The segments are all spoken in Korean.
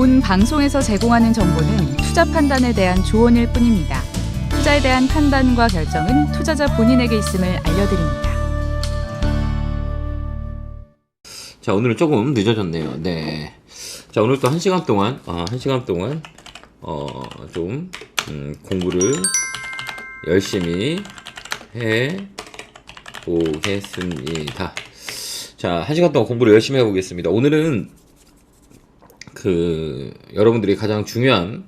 본 방송에서 제공하는 정보는 투자 판단에 대한 조언일 뿐입니다. 투자에 대한 판단과 결정은 투자자 본인에게 있음을 알려드립니다. 자, 오늘은 조금 늦어졌네요. 네. 자, 오늘 또 1시간 동안, 좀, 공부를 열심히 해 보겠습니다. 자, 1시간 동안 공부를 열심히 해 보겠습니다. 오늘은 여러분들이 가장 중요한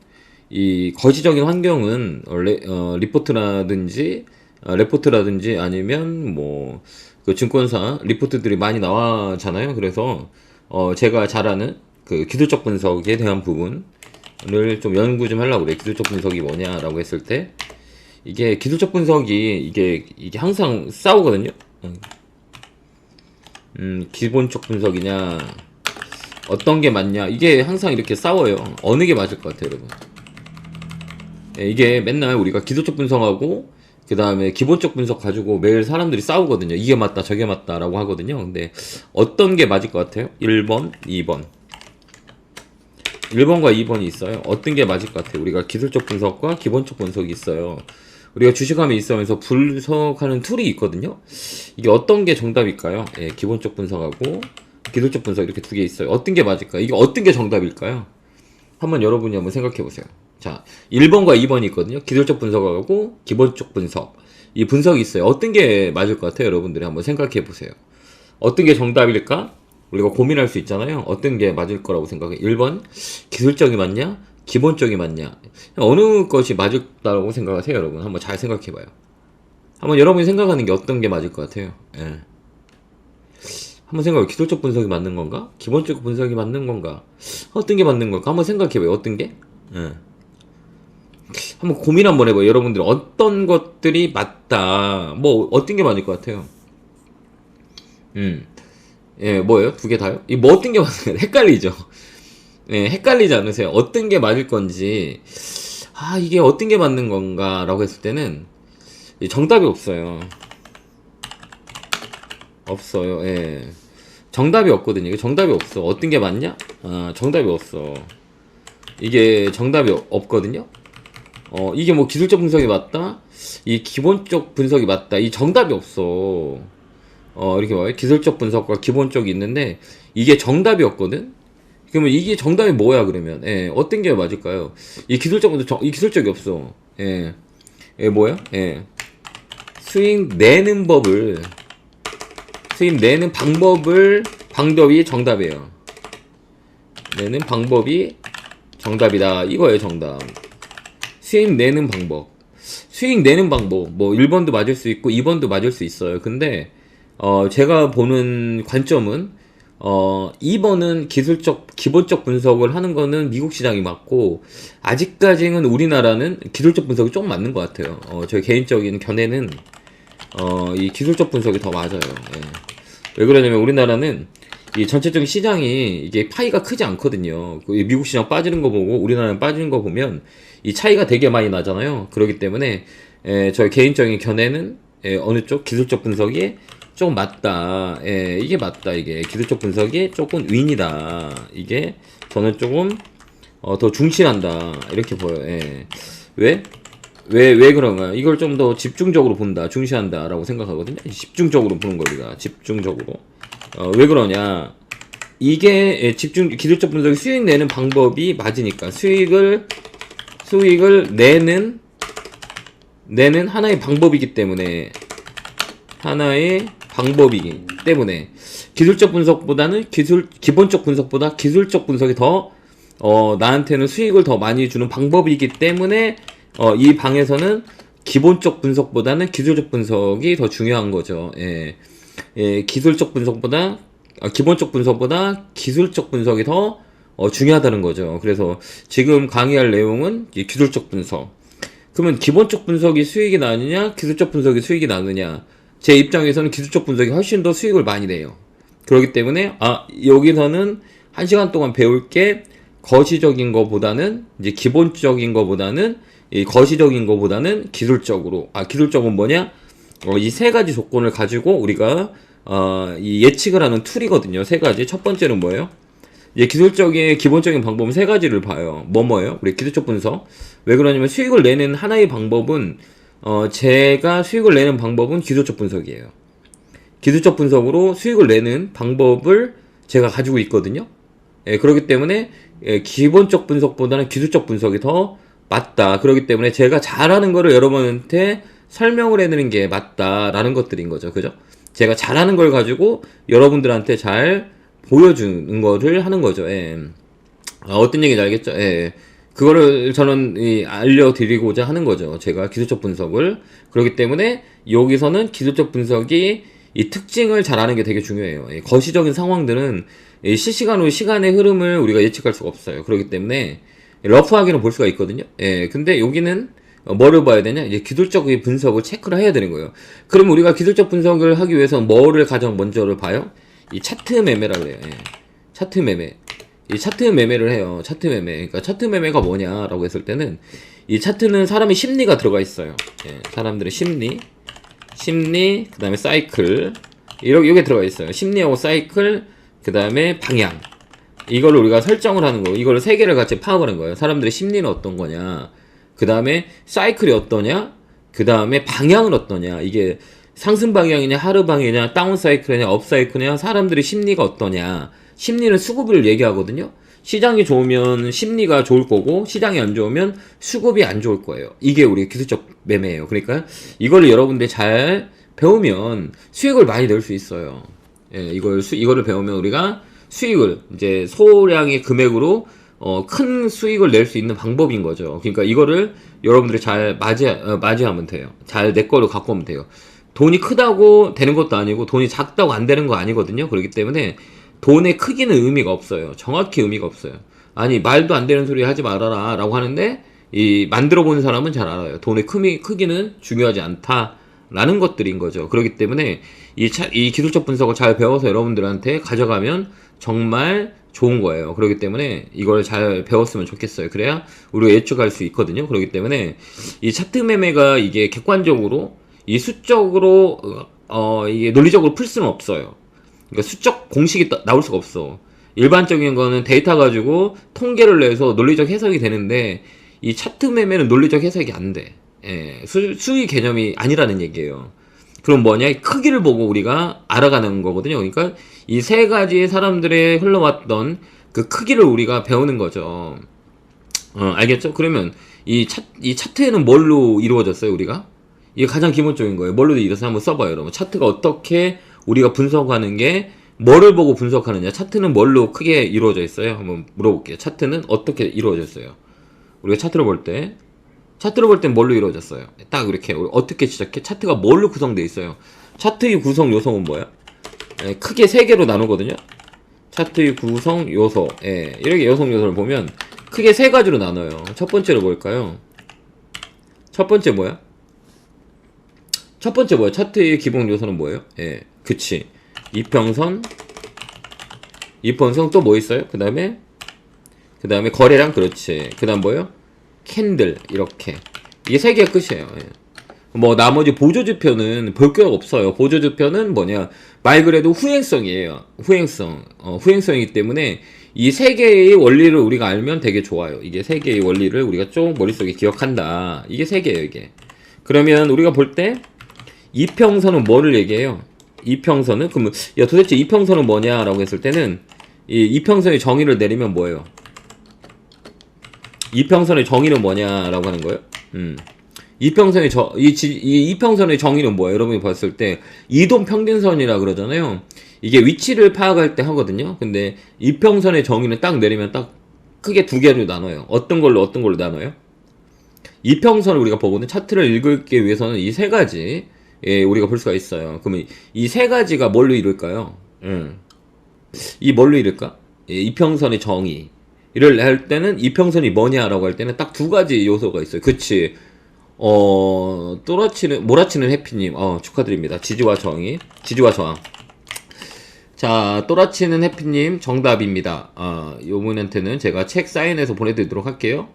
이 거시적인 환경은 리포트라든지 아니면 그 증권사 리포트들이 많이 나와잖아요. 그래서 제가 잘 아는 그 기술적 분석에 대한 부분을 좀 연구 좀 하려고 그래요. 기술적 분석이 뭐냐라고 했을 때 이게 기술적 분석이 이게 항상 싸우거든요. 기본적 분석이냐 어떤 게 맞냐 이게 항상 이렇게 싸워요. 어느 게 맞을 것 같아요, 여러분? 이게 맨날 우리가 기술적 분석하고 그 다음에 기본적 분석 가지고 매일 사람들이 싸우거든요. 이게 맞다 저게 맞다 라고 하거든요. 근데 어떤 게 맞을 것 같아요? 1번, 2번 1번과 2번이 있어요. 어떤 게 맞을 것 같아요? 우리가 기술적 분석과 기본적 분석이 있어요. 우리가 주식함에 있으면서 분석하는 툴이 있거든요. 이게 어떤 게 정답일까요? 예, 기본적 분석하고 기술적 분석 이렇게 두 개 있어요. 어떤 게 맞을까요? 이게 어떤 게 정답일까요? 한번 여러분이 한번 생각해 보세요. 자, 1번과 2번이 있거든요. 기술적 분석하고 기본적 분석. 이 분석이 있어요. 어떤 게 맞을 것 같아요? 여러분들이 한번 생각해 보세요. 어떤 게 정답일까? 우리가 고민할 수 있잖아요. 어떤 게 맞을 거라고 생각해. 1번, 기술적이 맞냐? 기본적이 맞냐? 어느 것이 맞을다고 생각하세요, 여러분? 한번 잘 생각해 봐요. 한번 여러분이 생각하는 게 어떤 게 맞을 것 같아요? 예. 한번 생각해요. 기술적 분석이 맞는 건가? 기본적 분석이 맞는 건가? 어떤 게 맞는 걸까? 한번 생각해 봐요. 어떤 게? 예. 한번 고민 한번 해봐요. 여러분들 어떤 것들이 맞다. 어떤 게 맞을 것 같아요? 예, 뭐예요? 두 개 다요? 어떤 게 맞는 거 헷갈리죠? 예, 헷갈리지 않으세요? 어떤 게 맞을 건지, 이게 어떤 게 맞는 건가? 라고 했을 때는, 정답이 없어요. 없어요, 예. 정답이 없거든요. 이게 정답이 없어. 어떤 게 맞냐? 정답이 없어. 이게 정답이 없거든요? 이게 기술적 분석이 맞다? 이 기본적 분석이 맞다? 이 정답이 없어. 이렇게 봐요. 기술적 분석과 기본적이 있는데, 이게 정답이 없거든? 그러면 이게 정답이 뭐야, 그러면? 예, 어떤 게 맞을까요? 이 기술적 분석, 이 기술적이 없어. 예. 뭐야? 예. 수익 내는 방법이 정답이에요. 내는 방법이 정답이다. 이거예요, 정답. 수익 내는 방법. 1번도 맞을 수 있고 2번도 맞을 수 있어요. 근데 제가 보는 관점은 2번은 기본적 분석을 하는 거는 미국 시장이 맞고 아직까지는 우리나라는 기술적 분석이 좀 맞는 것 같아요. 저희 개인적인 견해는 이 기술적 분석이 더 맞아요. 예. 왜 그러냐면 우리나라는 이 전체적인 시장이 이게 파이가 크지 않거든요. 미국 시장 빠지는 거 보고 우리나라는 빠지는 거 보면 이 차이가 되게 많이 나잖아요. 그렇기 때문에 저희 개인적인 견해는 어느 쪽 기술적 분석이 좀 맞다. 이게 맞다. 이게 기술적 분석이 조금 윈이다. 이게 저는 조금 더 중시한다. 이렇게 보여요. 왜 그런가요? 이걸 좀 더 집중적으로 본다, 중시한다 라고 생각하거든요. 집중적으로 보는 거 우리가 집중적으로. 왜 그러냐? 이게 기술적 분석이 수익 내는 방법이 맞으니까 수익을 내는 하나의 방법이기 때문에 기술적 분석보다는 기본적 분석보다 기술적 분석이 더 나한테는 수익을 더 많이 주는 방법이기 때문에 이 방에서는 기본적 분석보다는 기술적 분석이 더 중요한 거죠. 기본적 분석보다 기술적 분석이 더 중요하다는 거죠. 그래서 지금 강의할 내용은 기술적 분석. 그러면 기본적 분석이 수익이 나느냐, 기술적 분석이 수익이 나느냐? 제 입장에서는 기술적 분석이 훨씬 더 수익을 많이 내요. 그렇기 때문에 여기서는 1시간 동안 배울 게 거시적인 거보다는 이제 기본적인 거보다는 이 거시적인 거보다는 기술적으로 기술적은 뭐냐? 이 세 가지 조건을 가지고 우리가 이 예측을 하는 툴이거든요. 세 가지. 첫 번째는 뭐예요? 이제 기술적인 기본적인 방법은 세 가지를 봐요. 뭐예요? 우리 기술적 분석. 왜 그러냐면 수익을 내는 하나의 방법은 제가 수익을 내는 방법은 기술적 분석이에요. 기술적 분석으로 수익을 내는 방법을 제가 가지고 있거든요. 예, 그렇기 때문에 기본적 분석보다는 기술적 분석이 더 맞다. 그렇기 때문에 제가 잘하는 거를 여러분한테 설명을 해드리는 게 맞다라는 것들인 거죠. 그죠? 제가 잘하는 걸 가지고 여러분들한테 잘 보여주는 거를 하는 거죠. 예. 어떤 얘기인지 알겠죠? 예. 그거를 저는 알려드리고자 하는 거죠. 제가 기술적 분석을. 그렇기 때문에 여기서는 기술적 분석이 이 특징을 잘 아는 게 되게 중요해요. 거시적인 상황들은 실시간으로 시간의 흐름을 우리가 예측할 수가 없어요. 그렇기 때문에 러프하게는 볼 수가 있거든요. 예. 근데 여기는 뭐를 봐야 되냐? 이제 기술적인 분석을 체크를 해야 되는 거예요. 그럼 우리가 기술적 분석을 하기 위해서 뭐를 가장 먼저를 봐요? 이 차트 매매라 그래요. 예. 차트 매매. 이 차트 매매를 해요. 차트 매매. 그러니까 차트 매매가 뭐냐라고 했을 때는 이 차트는 사람의 심리가 들어가 있어요. 예. 사람들의 심리, 그 다음에 사이클. 이게 들어가 있어요. 심리하고 사이클, 그 다음에 방향. 이걸 우리가 설정을 하는 거고, 이걸 세 개를 같이 파악을 하는 거예요. 사람들의 심리는 어떤 거냐, 그 다음에 사이클이 어떠냐, 그 다음에 방향은 어떠냐. 이게 상승 방향이냐, 하루 방향이냐, 다운 사이클이냐, 업 사이클이냐, 사람들의 심리가 어떠냐. 심리는 수급을 얘기하거든요. 시장이 좋으면 심리가 좋을 거고, 시장이 안 좋으면 수급이 안 좋을 거예요. 이게 우리 기술적 매매예요. 그러니까 이걸 여러분들이 잘 배우면 수익을 많이 낼 수 있어요. 예, 이거를 배우면 우리가 수익을 이제 소량의 금액으로 큰 수익을 낼 수 있는 방법인 거죠. 그러니까 이거를 여러분들이 잘 맞이하면 돼요. 잘 내 거로 갖고 오면 돼요. 돈이 크다고 되는 것도 아니고 돈이 작다고 안 되는 거 아니거든요. 그렇기 때문에 돈의 크기는 의미가 없어요. 정확히 의미가 없어요. 아니 말도 안 되는 소리 하지 말아라 라고 하는데 이 만들어 보는 사람은 잘 알아요. 돈의 크기는 중요하지 않다라는 것들인 거죠. 그렇기 때문에 이 기술적 분석을 잘 배워서 여러분들한테 가져가면 정말 좋은 거예요. 그렇기 때문에 이걸 잘 배웠으면 좋겠어요. 그래야 우리가 예측할 수 있거든요. 그렇기 때문에 이 차트 매매가 이게 객관적으로 이 수적으로 이게 논리적으로 풀 수는 없어요. 그러니까 수적 공식이 나올 수가 없어. 일반적인 거는 데이터 가지고 통계를 내서 논리적 해석이 되는데 이 차트 매매는 논리적 해석이 안 돼. 예, 수익 개념이 아니라는 얘기예요. 그럼 뭐냐? 이 크기를 보고 우리가 알아가는 거거든요. 그러니까 이 세 가지 사람들의 흘러왔던 그 크기를 우리가 배우는 거죠. 알겠죠? 그러면 이 차트에는 뭘로 이루어졌어요, 우리가? 이게 가장 기본적인 거예요. 뭘로 이루어서 한번 써봐요, 여러분. 차트가 어떻게 우리가 분석하는 게 뭐를 보고 분석하느냐? 차트는 뭘로 크게 이루어져 있어요? 한번 물어볼게요. 차트는 어떻게 이루어져 있어요? 우리가 차트를 볼 때 뭘로 이루어졌어요? 딱 이렇게 어떻게 시작해? 차트가 뭘로 구성되어 있어요? 차트의 구성 요소는 뭐야? 예, 크게 세 개로 나누거든요. 차트의 구성 요소. 예, 이렇게 구성 요소를 보면 크게 세 가지로 나눠요. 첫 번째로 뭘까요? 첫 번째 뭐야? 차트의 기본 요소는 뭐예요? 예, 그치. 이평선 또 뭐 있어요? 그 다음에 거래량, 그렇지. 그 다음 뭐예요? 캔들, 이렇게. 이게 세 개가 끝이에요. 예. 뭐 나머지 보조지표는 볼 게 없어요. 보조지표는 뭐냐, 말 그래도 후행성이에요. 후행성이기 때문에 이 세 개의 원리를 우리가 알면 되게 좋아요. 이게 세 개의 원리를 우리가 좀 머릿속에 기억한다. 이게 세 개예요, 이게. 그러면 우리가 볼 때 이평선은 뭐를 얘기해요? 이평선은 그러면 야 도대체 이평선은 뭐냐라고 했을 때는 이 이평선의 정의를 내리면 뭐예요? 이평선의 정의는 뭐냐라고 하는 거예요? 이평선의 이평선의 정의는 뭐예요? 여러분이 봤을 때 이동 평균선이라 그러잖아요. 이게 위치를 파악할 때 하거든요. 근데 이평선의 정의는 딱 내리면 딱 크게 두 개로 나눠요. 어떤 걸로 나눠요? 이평선을 우리가 보거든. 차트를 읽기 위해서는 이 세 가지 우리가 볼 수가 있어요. 그러면 이 세 가지가 뭘로 이룰까요? 이 뭘로 이룰까? 이평선의 정의. 이를 할 때는 이평선이 뭐냐라고 할 때는 딱 두 가지 요소가 있어요. 그치. 몰아치는 해피님, 축하드립니다. 지지와 저항. 자, 또라치는 해피님 정답입니다. 요분한테는 제가 책 사인해서 보내드리도록 할게요.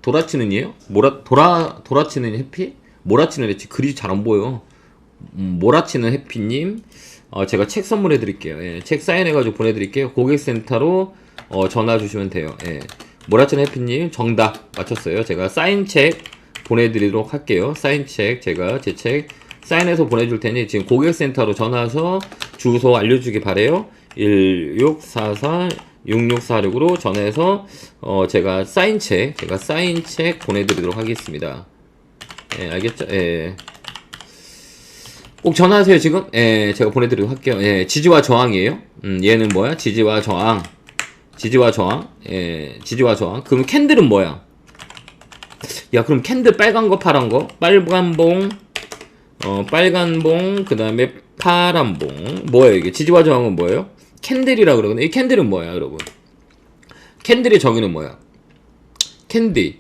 도라치는이에요? 도라치는 해피? 몰아치는 해피? 글이 잘 안 보여. 몰아치는 해피님, 제가 책 선물해 드릴게요. 예, 책 사인해가지고 보내드릴게요. 고객센터로 전화 주시면 돼요. 예. 모라천 해피님 정답 맞췄어요. 제가 사인책 보내드리도록 할게요. 사인책 제가 제 책 사인해서 보내줄 테니 지금 고객센터로 전화해서 주소 알려주기 바래요. 1644-6646으로 전화해서 제가 사인책 보내드리도록 하겠습니다. 예, 알겠죠? 예. 꼭 전화하세요, 지금. 예, 제가 보내드리도록 할게요. 예, 지지와 저항이에요. 얘는 뭐야? 지지와 저항. 지지와 저항. 예, 지지와 저항. 그럼 캔들은 뭐야? 야, 그럼 캔들 빨간 거, 파란 거? 빨간 봉, 빨간 봉, 그 다음에 파란 봉. 뭐예요, 이게? 지지와 저항은 뭐예요? 캔들이라 그러거든요. 이 캔들은 뭐야, 여러분? 캔들의 정의는 뭐야? 캔들이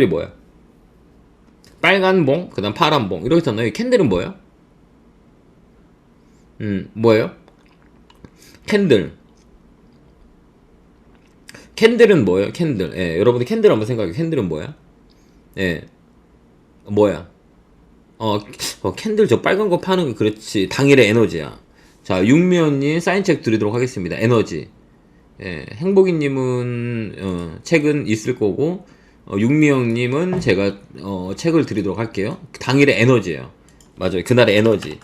뭐야? 빨간 봉, 그 다음 파란 봉. 이렇게 썼나요? 이 캔들은 뭐야? 뭐예요? 캔들은 뭐예요? 캔들. 예, 여러분들 캔들 한번 생각해. 캔들은 뭐야? 예, 뭐야? 캔들 저 빨간 거 파는 거 그렇지. 당일의 에너지야. 자, 육미호님 사인책 드리도록 하겠습니다. 에너지. 예, 행복이님은 책은 있을 거고, 육미호님은 제가 책을 드리도록 할게요. 당일의 에너지예요. 맞아요. 그날의 에너지.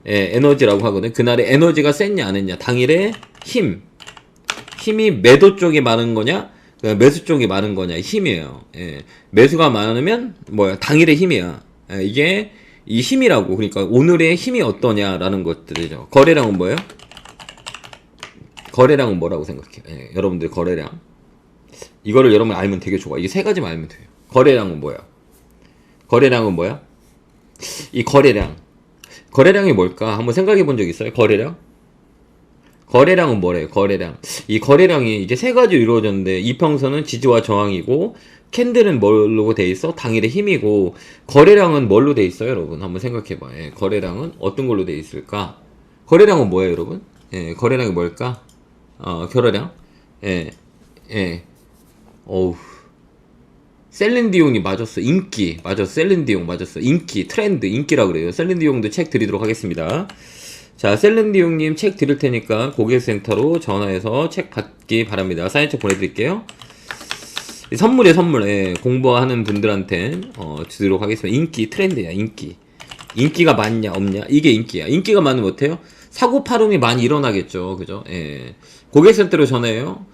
예, 에너지라고 하거든요. 그날의 에너지가 셌냐 안 했냐. 당일의 힘이 매도 쪽이 많은 거냐, 매수 쪽이 많은 거냐. 힘이에요. 예, 매수가 많으면 뭐야? 당일의 힘이야. 예, 이게 이 힘이라고. 그러니까 오늘의 힘이 어떠냐라는 것들이죠. 거래량은 뭐예요? 거래량은 뭐라고 생각해요? 예, 여러분들 거래량. 이거를 여러분 알면 되게 좋아. 이게 세 가지만 알면 돼요. 거래량은 뭐야? 이 거래량이 뭘까? 한번 생각해 본 적 있어요? 거래량은 뭐래요? 이 거래량이 이제 세 가지로 이루어졌는데, 이평선은 지지와 저항이고, 캔들은 뭘로 돼 있어? 당일의 힘이고, 거래량은 뭘로 돼 있어요, 여러분? 한번 생각해 봐요. 예, 거래량은 어떤 걸로 돼 있을까? 거래량은 뭐예요, 여러분? 예, 거래량이 뭘까? 거래량? 예, 어우. 셀린디옹이 맞았어. 인기. 맞았어. 셀린디옹 맞았어. 인기. 트렌드. 인기라 그래요. 셀린디옹도 책 드리도록 하겠습니다. 자, 셀린디옹님 책 드릴 테니까 고객센터로 전화해서 책 받기 바랍니다. 사인책 보내드릴게요. 선물이에요, 선물. 예, 공부하는 분들한테 드리도록 하겠습니다. 인기. 트렌드야, 인기. 인기가 많냐, 없냐? 이게 인기야. 인기가 많으면 어때요? 사고팔음이 많이 일어나겠죠. 그죠? 예. 고객센터로 전화해요.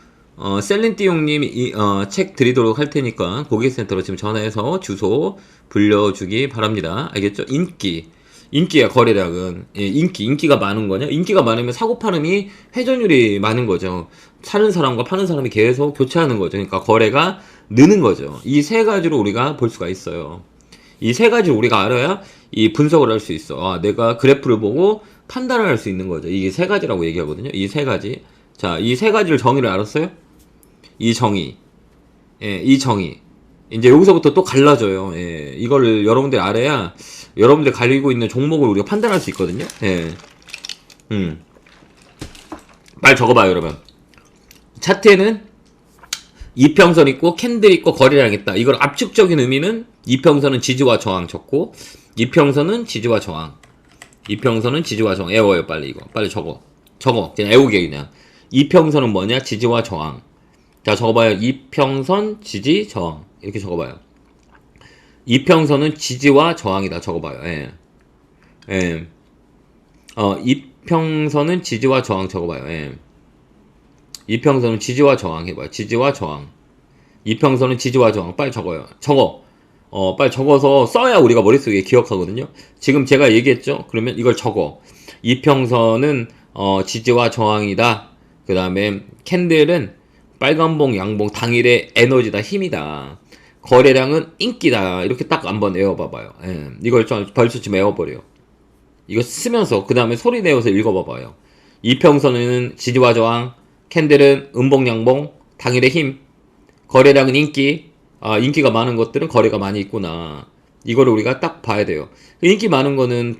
셀린띠용님 책 드리도록 할 테니까 고객센터로 지금 전화해서 주소 불려주기 바랍니다. 알겠죠? 인기야. 거래량은. 예, 인기가 많은 거냐? 인기가 많으면 사고팔음이 회전율이 많은 거죠. 사는 사람과 파는 사람이 계속 교체하는 거죠. 그러니까 거래가 느는 거죠. 이 세 가지로 우리가 볼 수가 있어요. 이 세 가지를 우리가 알아야 이 분석을 할 수 있어. 내가 그래프를 보고 판단을 할 수 있는 거죠. 이게 세 가지라고 얘기하거든요. 이 세 가지. 자, 이 세 가지를 정의를 알았어요? 이 정의. 예, 이 정의. 이제 여기서부터 또 갈라져요. 예, 이걸 여러분들이 알아야 여러분들 가지고 있는 종목을 우리가 판단할 수 있거든요. 예. 빨리 적어봐요, 여러분. 차트에는 이평선 있고 캔들 있고 거래량 있다. 이걸 압축적인 의미는 이평선은 지지와 저항 적고, 이평선은 지지와 저항. 애워요, 빨리 이거. 빨리 적어. 그냥 애우게 그냥. 이평선은 뭐냐? 지지와 저항. 자, 적어봐요. 이평선, 지지, 저항. 이렇게 적어봐요. 이평선은 지지와 저항이다. 적어봐요. 예. 이평선은 지지와 저항 적어봐요. 예. 이평선은 지지와 저항 해봐요. 지지와 저항. 이평선은 지지와 저항. 빨리 적어요. 빨리 적어서 써야 우리가 머릿속에 기억하거든요. 지금 제가 얘기했죠? 그러면 이걸 적어. 이평선은 지지와 저항이다. 그 다음에 캔들은 빨간봉, 양봉, 당일의 에너지다, 힘이다. 거래량은 인기다. 이렇게 딱 한번 외워봐봐요. 예. 이걸 벌써 좀 외워버려요. 이거 쓰면서 그 다음에 소리 내어서 읽어봐봐요. 이평선은 지지와 저항, 캔들은 음봉, 양봉, 당일의 힘, 거래량은 인기. 인기가 많은 것들은 거래가 많이 있구나. 이거를 우리가 딱 봐야 돼요. 인기 많은 거는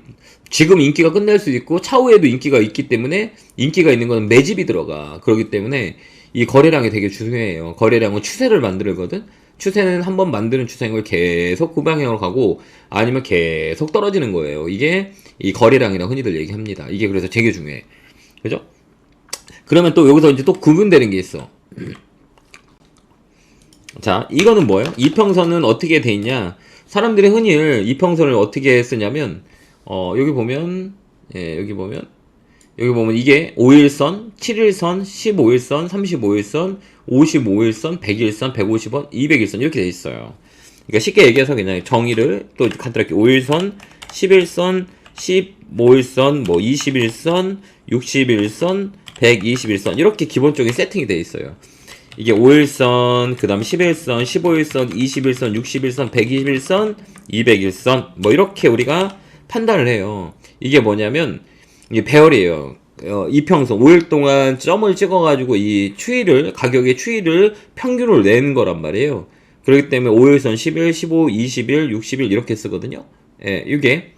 지금 인기가 끝날 수 있고 차후에도 인기가 있기 때문에, 인기가 있는 거는 매집이 들어가. 그렇기 때문에 이 거래량이 되게 중요해요. 거래량은 추세를 만들거든. 추세는 한번 만드는 추세를 계속 그 방향으로 가고, 아니면 계속 떨어지는 거예요. 이게 이 거래량이라고 흔히들 얘기합니다. 이게 그래서 되게 중요해. 그죠? 그러면 또 여기서 이제 또 구분되는 게 있어. 자, 이거는 뭐예요? 이평선은 어떻게 돼 있냐? 사람들이 흔히 이평선을 어떻게 쓰냐면, 여기 보면, 예, 여기 보면 이게 5일선, 7일선, 15일선, 35일선, 55일선, 100일선, 150원, 200일선 이렇게 돼 있어요. 그러니까 쉽게 얘기해서 그냥 정의를 또 간단하게 5일선, 11선, 15일선, 뭐 21선, 61선, 121선 이렇게 기본적인 세팅이 돼 있어요. 이게 5일선, 그 다음 11선, 15일선, 21선, 61선, 121선, 201선 뭐 이렇게 우리가 판단을 해요. 이게 뭐냐면 이게 배열이에요. 이평선 5일 동안 점을 찍어가지고 이 추이를 가격의 추이를 평균을 내는 거란 말이에요. 그렇기 때문에 5일선 10일, 15, 20일, 60일 이렇게 쓰거든요. 예, 이게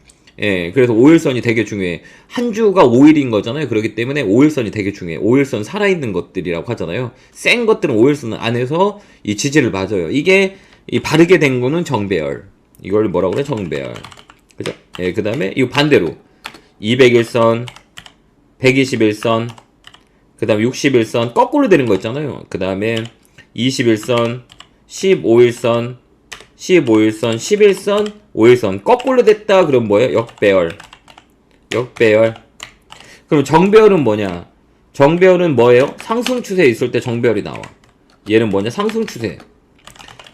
그래서 5일선이 되게 중요해. 한 주가 5일인 거잖아요. 그렇기 때문에 5일선이 되게 중요해. 5일선 살아있는 것들이라고 하잖아요. 센 것들은 5일선 안에서 이 지지를 맞아요. 이게 이 바르게 된 거는 정배열. 이걸 뭐라고 그래? 정배열. 그죠? 예, 그 다음에 이 반대로 201선, 121선, 그 다음에 61선 거꾸로 되는 거 있잖아요. 그 다음에 21선, 15일선, 15일선, 11선, 5일선 거꾸로 됐다. 그럼 뭐예요? 역배열. 역배열. 그럼 정배열은 뭐냐? 정배열은 뭐예요? 상승 추세에 있을 때 정배열이 나와. 얘는 뭐냐? 상승 추세.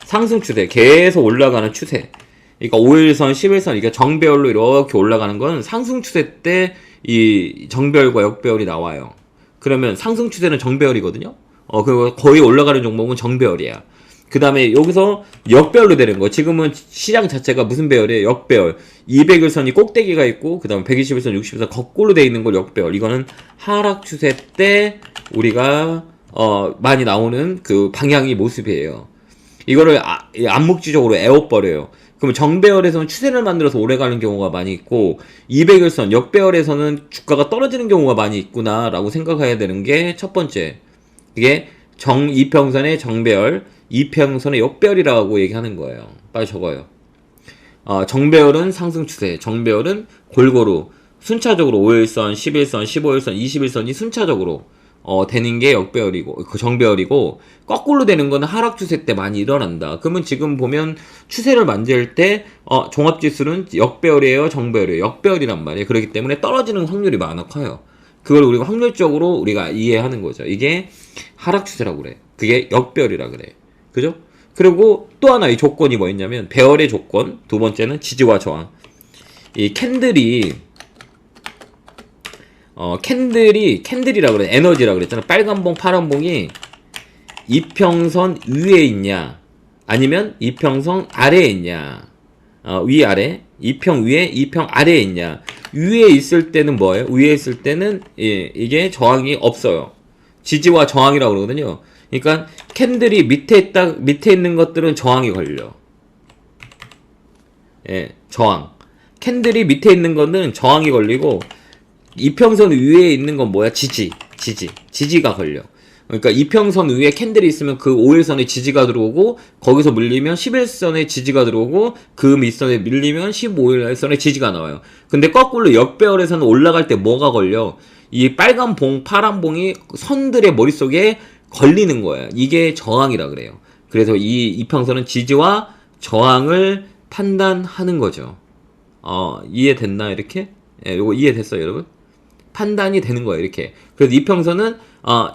상승 추세. 계속 올라가는 추세. 그러니까 5일선, 11선 이게 정배열로 이렇게 올라가는 건 상승 추세 때 이 정배열과 역배열이 나와요. 그러면 상승 추세는 정배열이거든요. 그리고 거의 올라가는 종목은 정배열이야. 그 다음에 여기서 역배열로 되는 거. 지금은 시장 자체가 무슨 배열이에요? 역배열. 200일선이 꼭대기가 있고, 그 다음에 120일선, 60일선 거꾸로 돼 있는 걸 역배열. 이거는 하락 추세 때 우리가 많이 나오는 그 방향이 모습이에요. 이거를 암묵지적으로 애워버려요. 그럼 정배열에서는 추세를 만들어서 오래가는 경우가 많이 있고 200일선 역배열에서는 주가가 떨어지는 경우가 많이 있구나 라고 생각해야 되는 게 첫 번째. 이게 이평선의 정배열, 이평선의 역배열이라고 얘기하는 거예요. 빨리 적어요. 정배열은 상승 추세, 정배열은 골고루 순차적으로 5일선, 11선, 15일선, 21선이 순차적으로 되는 게 역배열이고, 그 정배열이고, 거꾸로 되는 거는 하락 추세 때 많이 일어난다. 그러면 지금 보면 추세를 만질 때, 종합지수는 역배열이에요, 정배열이에요. 역배열이란 말이에요. 그렇기 때문에 떨어지는 확률이 커요. 그걸 우리가 확률적으로 우리가 이해하는 거죠. 이게 하락 추세라고 그래. 그게 역배열이라 그래. 그죠? 그리고 또 하나 이 조건이 뭐였냐면, 배열의 조건. 두 번째는 지지와 저항. 이 캔들이라 그래. 에너지라 그랬잖아. 빨간 봉, 파란 봉이 이평선 위에 있냐, 아니면 이평선 아래에 있냐. 위아래. 이평 위에, 이평 아래에 있냐. 위에 있을 때는 뭐예요? 위에 있을 때는, 이게 저항이 없어요. 지지와 저항이라고 그러거든요. 그러니까, 캔들이 밑에 있는 것들은 저항이 걸려. 예, 저항. 캔들이 밑에 있는 거는 저항이 걸리고, 이평선 위에 있는 건 뭐야? 지지가 걸려. 그러니까 이평선 위에 캔들이 있으면 그 5일선에 지지가 들어오고, 거기서 밀리면 11선에 지지가 들어오고, 그 밑선에 밀리면 15일선에 지지가 나와요. 근데 거꾸로 역배열에서는 올라갈 때 뭐가 걸려? 이 빨간 봉, 파란 봉이 선들의 머릿속에 걸리는 거야. 이게 저항이라 그래요. 그래서 이 이평선은 지지와 저항을 판단하는 거죠. 이해됐나, 이렇게? 예, 요거 이해됐어요, 여러분? 판단이 되는 거예요, 이렇게. 그래서 이평선은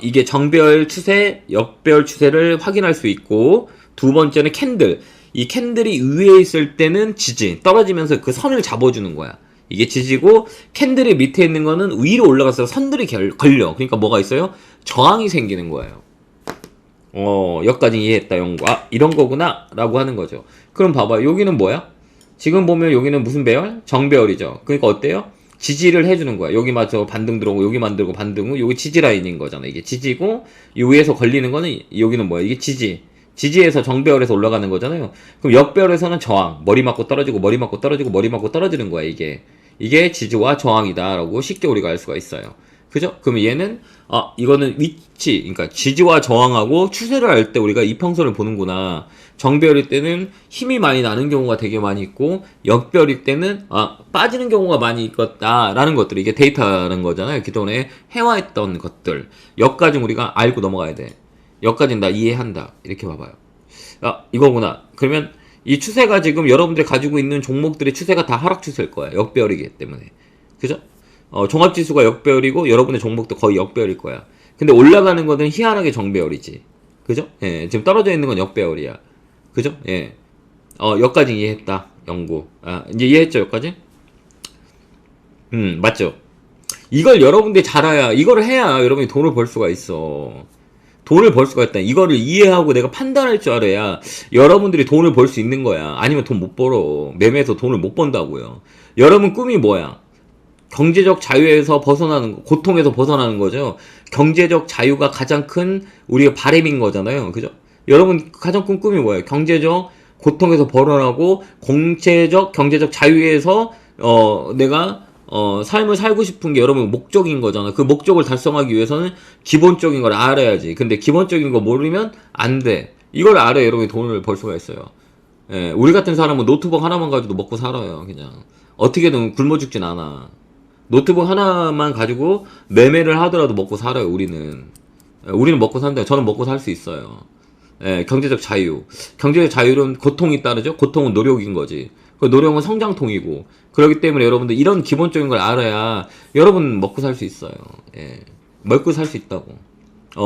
이게 정배열 추세, 역배열 추세를 확인할 수 있고, 두 번째는 캔들. 이 캔들이 위에 있을 때는 지지, 떨어지면서 그 선을 잡아주는 거야. 이게 지지고, 캔들이 밑에 있는 거는 위로 올라가서 선들이 걸려. 그러니까 뭐가 있어요? 저항이 생기는 거예요. 여기까지 이해했다, 영구. 이런 거구나 라고 하는 거죠. 그럼 봐봐, 여기는 뭐야? 지금 보면 여기는 무슨 배열? 정배열이죠. 그러니까 어때요? 지지를 해주는 거야. 여기 맞춰 반등 들어오고, 여기 만들고 반등 후, 여기 지지 라인인 거잖아. 이게 지지고, 이 위에서 걸리는 거는, 여기는 뭐야? 이게 지지. 지지에서 정배열에서 올라가는 거잖아요. 그럼 역배열에서는 저항. 머리 맞고 떨어지고, 머리 맞고 떨어지고, 머리 맞고 떨어지는 거야, 이게. 이게 지지와 저항이다. 라고 쉽게 우리가 알 수가 있어요. 그죠? 그러면 얘는 이거는 위치, 그러니까 지지와 저항하고 추세를 할 때 우리가 이평선을 보는구나. 정배열일 때는 힘이 많이 나는 경우가 되게 많이 있고 역배열일 때는 빠지는 경우가 많이 있겠다라는 것들, 이게 데이터라는 거잖아요. 기존에 해와했던 것들. 여기까지는 우리가 알고 넘어가야 돼. 여기까지는 나 이해한다. 이렇게 봐봐요. 이거구나. 그러면 이 추세가 지금 여러분들이 가지고 있는 종목들의 추세가 다 하락 추세일 거야. 역배열이기 때문에. 그죠? 종합지수가 역배열이고 여러분의 종목도 거의 역배열일 거야. 근데 올라가는 거는 희한하게 정배열이지. 그죠? 예, 지금 떨어져 있는 건 역배열이야. 그죠? 예. 여기까지 이해했다. 연구. 이제 이해했죠, 여기까지? 맞죠? 이걸 여러분들이 잘 알아야, 이걸 해야 여러분이 돈을 벌 수가 있어. 돈을 벌 수가 있다. 이거를 이해하고 내가 판단할 줄 알아야 여러분들이 돈을 벌 수 있는 거야. 아니면 돈 못 벌어. 매매해서 돈을 못 번다고요. 여러분 꿈이 뭐야? 경제적 자유에서 벗어나는 거, 고통에서 벗어나는 거죠. 경제적 자유가 가장 큰 우리의 바람인 거잖아요. 그죠? 여러분 가장 큰 꿈이 뭐예요? 경제적 고통에서 벗어나고 경제적 자유에서 내가 삶을 살고 싶은 게 여러분 목적인 거잖아. 그 목적을 달성하기 위해서는 기본적인 걸 알아야지. 근데 기본적인 거 모르면 안 돼. 이걸 알아야 여러분이 돈을 벌 수가 있어요. 예, 우리 같은 사람은 노트북 하나만 가지고 먹고 살아요. 그냥 어떻게든 굶어 죽진 않아. 노트북 하나만 가지고 매매를 하더라도 먹고 살아요. 우리는 먹고 산다. 저는 먹고 살 수 있어요. 예, 경제적 자유. 경제적 자유는 고통이 따르죠. 고통은 노력인 거지. 그 노력은 성장통이고. 그렇기 때문에 여러분들 이런 기본적인 걸 알아야 여러분 먹고 살 수 있어요. 예, 먹고 살 수 있다고.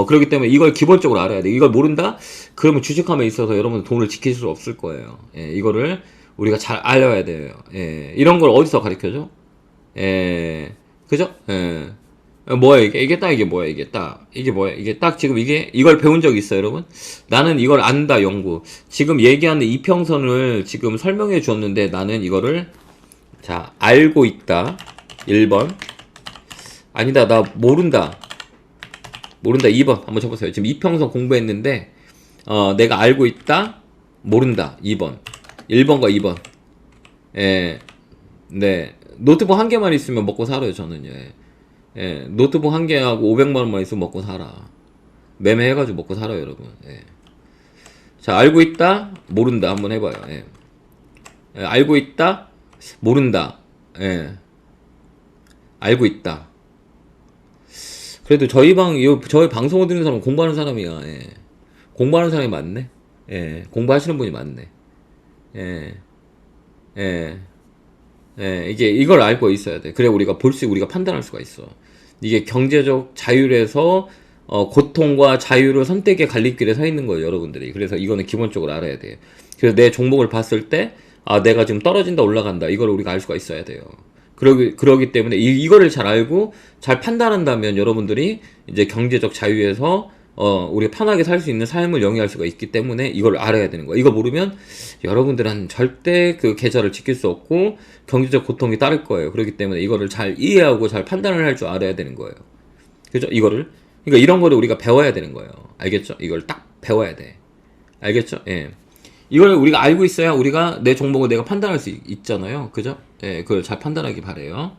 그렇기 때문에 이걸 기본적으로 알아야 돼. 이걸 모른다? 그러면 주식함에 있어서 여러분 돈을 지킬 수 없을 거예요. 예, 이거를 우리가 잘 알아야 돼요. 예, 이런 걸 어디서 가르쳐줘? 예, 그죠? 예. 뭐야, 이게 딱, 이게 뭐야, 이게 뭐야, 이게 딱 지금 이걸 배운 적 있어요, 여러분? 나는 이걸 안다, 연구. 지금 얘기하는 이평선을 지금 설명해 주었는데, 나는 이거를, 자, 알고 있다. 1번. 아니다, 나 모른다. 2번. 한번 쳐보세요. 지금 이평선 공부했는데, 내가 알고 있다. 모른다. 2번. 1번과 2번. 예, 네. 노트북 한 개만 있으면 먹고 살아요, 저는요. 예, 노트북 한 개하고 500만원만 있으면 먹고 살아. 매매해가지고 먹고 살아요, 여러분. 예. 자, 알고 있다, 모른다. 한번 해봐요. 예. 예, 알고 있다, 모른다. 예. 알고 있다. 그래도 저희 방송을 듣는 사람은 공부하는 사람이야. 예. 공부하는 사람이 많네. 예. 공부하시는 분이 많네. 예. 예. 예, 이걸 알고 있어야 돼. 그래 우리가 우리가 판단할 수가 있어. 이게 경제적 자율에서 고통과 자유를 선택의 갈림길에 서 있는 거예요, 여러분들이. 그래서 이거는 기본적으로 알아야 돼요. 그래서 내 종목을 봤을 때 내가 지금 떨어진다 올라간다 이걸 우리가 알 수가 있어야 돼요. 그러기 때문에 이거를 잘 알고 잘 판단한다면 여러분들이 이제 경제적 자유에서 우리가 편하게 살 수 있는 삶을 영위할 수가 있기 때문에 이걸 알아야 되는 거야. 이거 모르면 여러분들은 절대 그 계좌를 지킬 수 없고 경제적 고통이 따를 거예요. 그렇기 때문에 이거를 잘 이해하고 잘 판단을 할 줄 알아야 되는 거예요. 그죠? 그러니까 이런 거를 우리가 배워야 되는 거예요. 알겠죠? 이걸 딱 배워야 돼. 알겠죠? 예. 이걸 우리가 알고 있어야 우리가 내 종목을 내가 판단할 수 있잖아요. 그죠? 예, 그걸 잘 판단하기 바래요.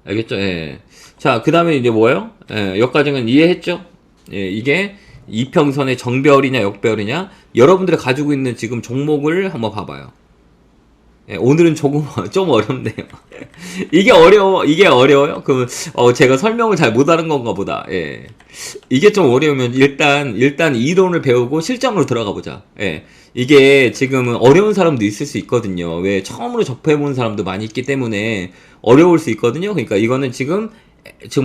알겠죠? 예. 자, 그 다음에 이제 뭐예요? 예, 여기까지는 이해했죠? 예, 이게 이평선의 정배열이냐 역배열이냐 여러분들이 가지고 있는 지금 종목을 한번 봐봐요. 예, 오늘은 조금 좀 어렵네요. 이게 어려워요? 그럼 제가 설명을 잘 못하는 건가 보다. 예. 이게 좀 어려우면 일단 이론을 배우고 실전으로 들어가 보자. 예. 이게 지금은 어려운 사람도 있을 수 있거든요. 왜 처음으로 접해본 사람도 많이 있기 때문에 어려울 수 있거든요. 그러니까 이거는 지금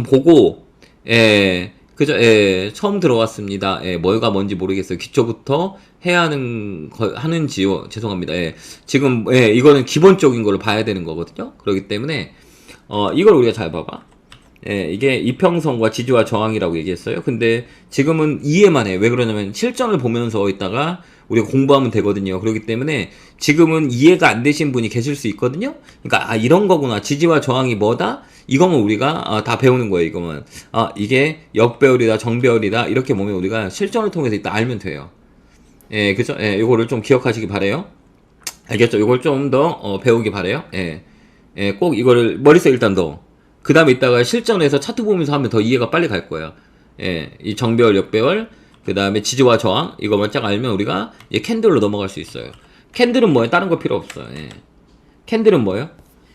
보고 그죠? 예, 처음 들어왔습니다. 예, 뭐가 뭔지 모르겠어요. 기초부터 해야 하는지요. 죄송합니다. 예, 지금, 이거는 기본적인 걸 봐야 되는 거거든요. 그렇기 때문에, 이걸 우리가 잘 봐봐. 예, 이게 이평선과 지지와 저항이라고 얘기했어요. 근데 지금은 이해만 해. 왜 그러냐면 실전을 보면서 있다가 우리가 공부하면 되거든요. 그렇기 때문에 지금은 이해가 안 되신 분이 계실 수 있거든요. 그러니까, 이런 거구나. 지지와 저항이 뭐다? 이거면 우리가 다 배우는 거예요. 이거면 이게 역배열이다 정배열이다 이렇게 보면 우리가 실전을 통해서 일단 알면 돼요. 예, 그죠? 예, 이거를 좀 기억하시기 바래요. 알겠죠? 이걸 좀 더 배우기 바래요. 예, 꼭 이거를 머릿속에 일단 넣어. 그 다음에 이따가 실전에서 차트 보면서 하면 더 이해가 빨리 갈 거야. 예, 이 정배열, 역배열, 그 다음에 지지와 저항, 이거만 쫙 알면 우리가 이제 캔들로 넘어갈 수 있어요. 캔들은 뭐예요? 다른 거 필요 없어요. 예. 캔들은 뭐예요?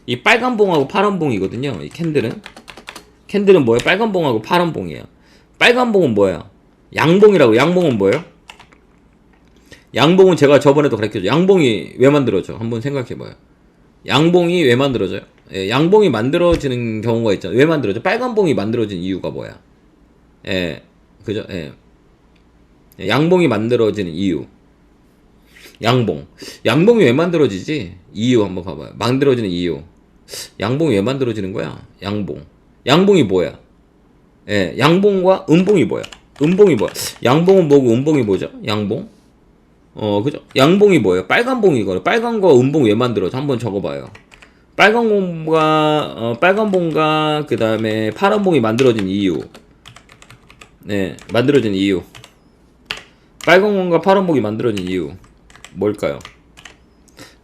이 빨간 봉하고 파란 봉이거든요. 이 캔들은 뭐예요? 빨간 봉하고 파란 봉이에요. 빨간 봉은 뭐예요? 양봉이라고. 양봉은 뭐예요? 양봉은 제가 저번에도 가르쳐줘. 양봉이 왜 만들어져? 한번 생각해봐요. 양봉이 왜 만들어져요? 예, 양봉이 만들어지는 경우가 있잖아요. 왜 만들어져? 빨간 봉이 만들어진 이유가 뭐야? 예, 그죠? 예. 양봉이 만들어지는 이유. 양봉이 왜 만들어지지? 이유 한번 봐봐요. 만들어지는 이유. 양봉이 왜 만들어지는 거야? 양봉이 뭐야? 예, 양봉과 음봉이 뭐야? 양봉은 뭐고 음봉이 뭐죠? 양봉? 그죠? 양봉이 뭐예요? 빨간 봉이거든요. 빨간 거 음봉 왜 만들어져? 한번 적어봐요. 빨간 봉과 그 다음에 파란 봉이 만들어진 이유. 네, 만들어진 이유. 빨간 봉과 파란 봉이 만들어진 이유. 뭘까요?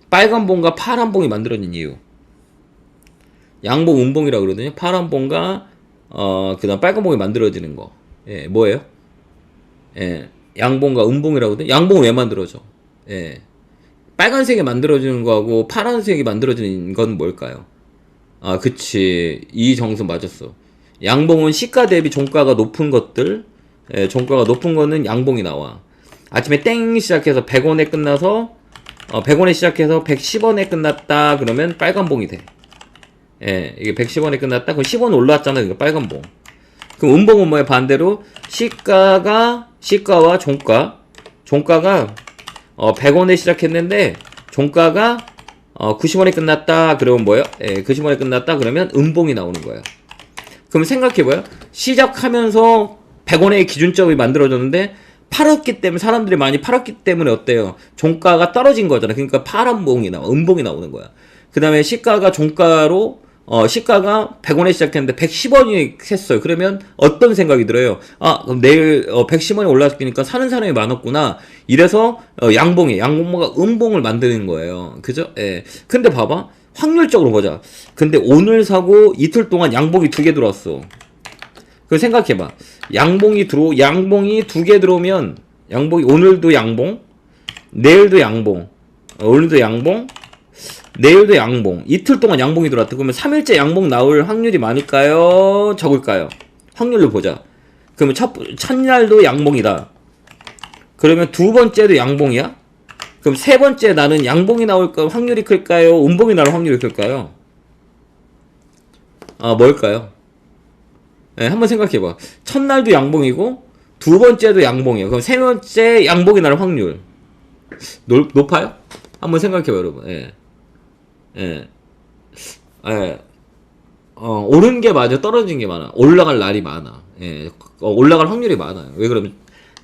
빨간 봉과 파란 봉이 만들어진 이유. 양봉, 음봉이라고 그러거든요. 파란 봉과 그 다음 빨간 봉이 만들어지는 거. 예, 뭐예요? 예, 양봉과 음봉이라고 하거든요. 양봉은 왜 만들어져? 예. 빨간색이 만들어지는 거하고 파란색이 만들어지는 건 뭘까요? 아, 그치. 이 정수 맞았어. 양봉은 시가 대비 종가가 높은 것들, 예, 종가가 높은 거는 양봉이 나와. 아침에 땡 시작해서 100원에 끝나서 100원에 시작해서 110원에 끝났다 그러면 빨간봉이 돼. 예, 이게 110원에 끝났다 그럼 10원 올라왔잖아. 이거 빨간봉. 그럼 음봉은 뭐야? 반대로 시가와 종가가 100원에 시작했는데 종가가 90원에 끝났다 그러면 뭐예요? 예, 90원에 끝났다 그러면 음봉이 나오는 거예요. 그럼 생각해봐요. 시작하면서 100원의 기준점이 만들어졌는데 팔았기 때문에 사람들이 많이 팔았기 때문에 어때요? 종가가 떨어진 거잖아. 그러니까 파란 봉이 나와, 음봉이 나오는 거야. 그 다음에 시가가 종가로 시가가 100원에 시작했는데 110원이 했어요. 그러면 어떤 생각이 들어요? 아, 그럼 내일 110원이 올랐으니까 사는 사람이 많았구나. 이래서 양봉과 음봉을 만드는 거예요. 그죠? 예. 근데 봐봐. 확률적으로 보자. 근데 오늘 사고 이틀 동안 양봉이 2개 들어왔어. 그 생각해봐. 양봉이 2개 들어오면 오늘도 양봉, 내일도 양봉, 오늘도 양봉, 내일도 양봉. 이틀 동안 양봉이 들어왔다. 그러면 3일째 양봉 나올 확률이 많을까요? 적을까요? 확률로 보자. 그러면 첫날도 양봉이다. 그러면 두 번째도 양봉이야? 그럼 세 번째 나는 양봉이 나올 확률이 클까요? 음봉이 나올 확률이 클까요? 뭘까요? 네, 한번 생각해봐. 첫날도 양봉이고 두 번째도 양봉이에요. 그럼 세 번째 양봉이 나올 확률 높아요? 한번 생각해봐 여러분. 예. 예. 예. 오른 게 맞아, 떨어진 게 많아. 올라갈 날이 많아. 예. 올라갈 확률이 많아요. 왜 그러면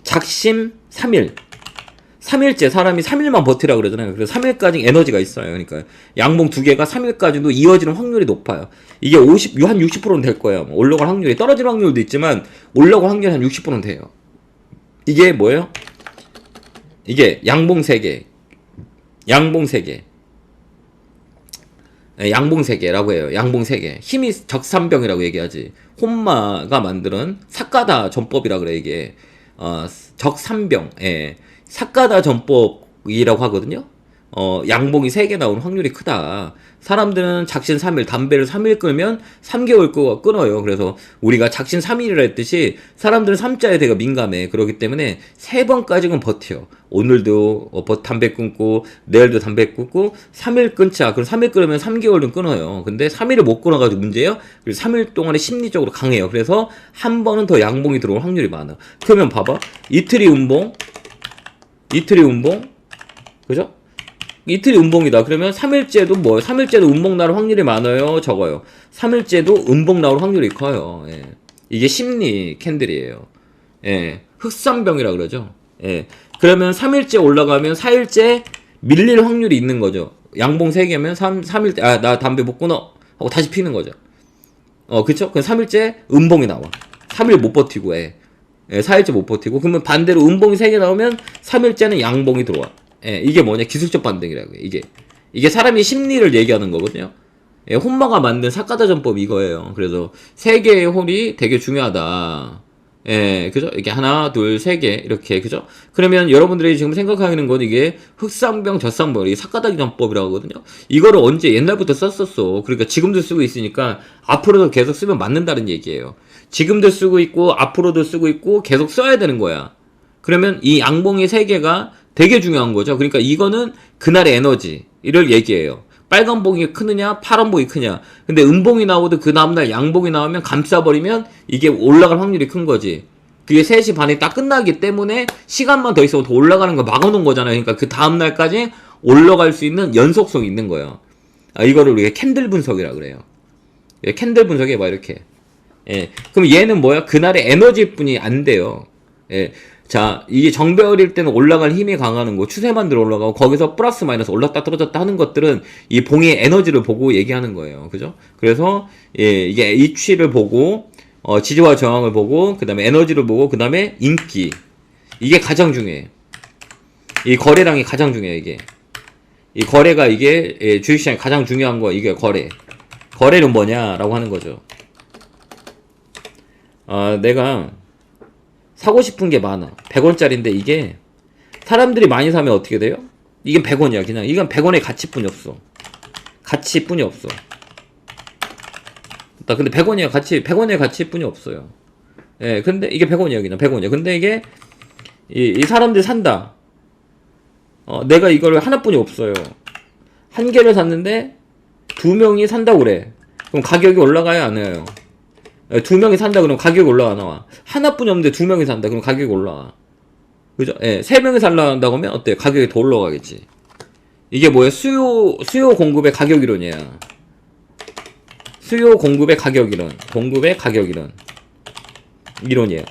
작심 3일째 사람이 3일만 버티라 그러잖아요. 그래서 3일까지 에너지가 있어요. 그러니까 양봉 2개가 3일까지도 이어지는 확률이 높아요. 이게 한 60%는 될 거예요. 올라갈 확률이, 떨어질 확률도 있지만 올라갈 확률이 한 60%는 돼요. 이게 뭐예요? 이게 양봉 3개. 네, 양봉 3개라고 해요. 양봉 3개. 힘이 적삼병이라고 얘기하지. 혼마가 만드는 삭가다 전법이라 그래, 이게. 적삼병. 예. 삭가다 전법이라고 하거든요. 양봉이 3개 나오는 확률이 크다. 사람들은 작신 3일, 담배를 3일 끌면 3개월 끊어요. 그래서 우리가 작신 3일이라 했듯이 사람들은 3자에 되게 민감해. 그렇기 때문에 3번까지는 버텨. 오늘도 담배 끊고 내일도 담배 끊고 3일 끊자. 그럼 3일 끊으면 3개월은 끊어요. 근데 3일을 못 끊어가지고 문제예요. 그래서 3일 동안에 심리적으로 강해요. 그래서 한 번은 더 양봉이 들어올 확률이 많아. 그러면 봐봐. 이틀이 음봉, 그죠? 이틀이 음봉이다. 그러면 3일째도 뭐예요? 3일째도 음봉 나올 확률이 많아요? 적어요? 3일째도 음봉 나올 확률이 커요. 예. 이게 심리 캔들이에요. 예. 흑삼병이라 그러죠. 예. 그러면 3일째 올라가면 4일째 밀릴 확률이 있는 거죠. 양봉 3개면 3일째, 나 담배 못 끊어. 하고 다시 피는 거죠. 그쵸? 그럼 3일째 음봉이 나와. 3일 못 버티고, 예. 4일째 못 버티고. 그러면 반대로 음봉이 3개 나오면 3일째는 양봉이 들어와. 예, 이게 뭐냐? 기술적 반등이라고 해. 이게 사람이 심리를 얘기하는 거거든요. 예, 혼마가 만든 사카다 전법 이거예요. 그래서 세 개의 홀이 되게 중요하다. 예, 그죠? 이게 하나, 둘, 세 개, 이렇게, 그죠? 그러면 여러분들이 지금 생각하는 건 이게 흑쌍병, 젖쌍병, 이게 사카다기 전법이라고 하거든요? 이거를 언제 옛날부터 썼었어. 그러니까 지금도 쓰고 있으니까 앞으로도 계속 쓰면 맞는다는 얘기예요. 지금도 쓰고 있고, 앞으로도 쓰고 있고, 계속 써야 되는 거야. 그러면 이 양봉이 세 개가 되게 중요한 거죠. 그러니까 이거는 그날의 에너지를 얘기해요. 빨간 봉이 크느냐, 파란 봉이 크냐. 근데 음봉이 나오도 그 다음날 양봉이 나오면 감싸버리면 이게 올라갈 확률이 큰 거지. 그게 3시 반에 딱 끝나기 때문에 시간만 더 있어도 더 올라가는 거 막아놓은 거잖아요. 그러니까 그 다음날까지 올라갈 수 있는 연속성이 있는 거예요. 아, 이거를 우리가 캔들 분석이라 그래요. 예, 캔들 분석이 해봐, 이렇게. 예. 그럼 얘는 뭐야? 그날의 에너지뿐이 안 돼요. 예. 자, 이게 정배열일 때는 올라갈 힘이 강하는 거, 추세만 들어 올라가고, 거기서 플러스 마이너스 올랐다 떨어졌다 하는 것들은 이 봉의 에너지를 보고 얘기하는 거예요. 그죠? 그래서, 예, 이게 H를 보고, 지지와 저항을 보고, 그 다음에 에너지를 보고, 그 다음에 인기. 이게 가장 중요해. 이 거래량이 가장 중요해, 이게. 이 거래가 이게, 예, 주식시장에 가장 중요한 거, 이게 거래. 거래는 뭐냐라고 하는 거죠. 내가, 사고 싶은 게 많아. 100원짜리인데 이게 사람들이 많이 사면 어떻게 돼요? 이게 100원이야. 그냥 이건 100원의 가치뿐이 없어. 가치뿐이 없어. 나 근데 100원이야. 100원의 가치뿐이 없어요. 예, 근데 이게 100원이야. 그냥 100원이야. 근데 이게 이 사람들이 산다. 내가 이걸 하나뿐이 없어요. 한 개를 샀는데 2명이 산다고 그래. 그럼 가격이 올라가요, 안 해요? 2명이 산다 그러면 가격이 올라가 나와. 하나뿐이 없는데 2명이 산다 그러면 가격이 올라와. 그죠? 예, 3명이 살라고 하면 어때? 가격이 더 올라가겠지. 이게 뭐야? 수요 공급의 가격 이론이야. 수요 공급의 가격 이론. 공급의 가격 이론. 이론이에요.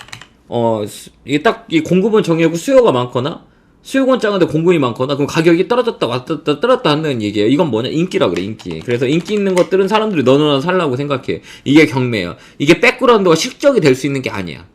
이게 딱 이 공급은 정해고 수요가 많거나 수요건 작은데 공급이 많거나 그럼 가격이 떨어졌다 왔다 떨었다 하는 얘기예요. 이건 뭐냐? 인기라 그래, 인기. 그래서 인기 있는 것들은 사람들이 너나 살라고 생각해. 이게 경매야. 이게 백그라운드가 실적이 될 수 있는 게 아니야.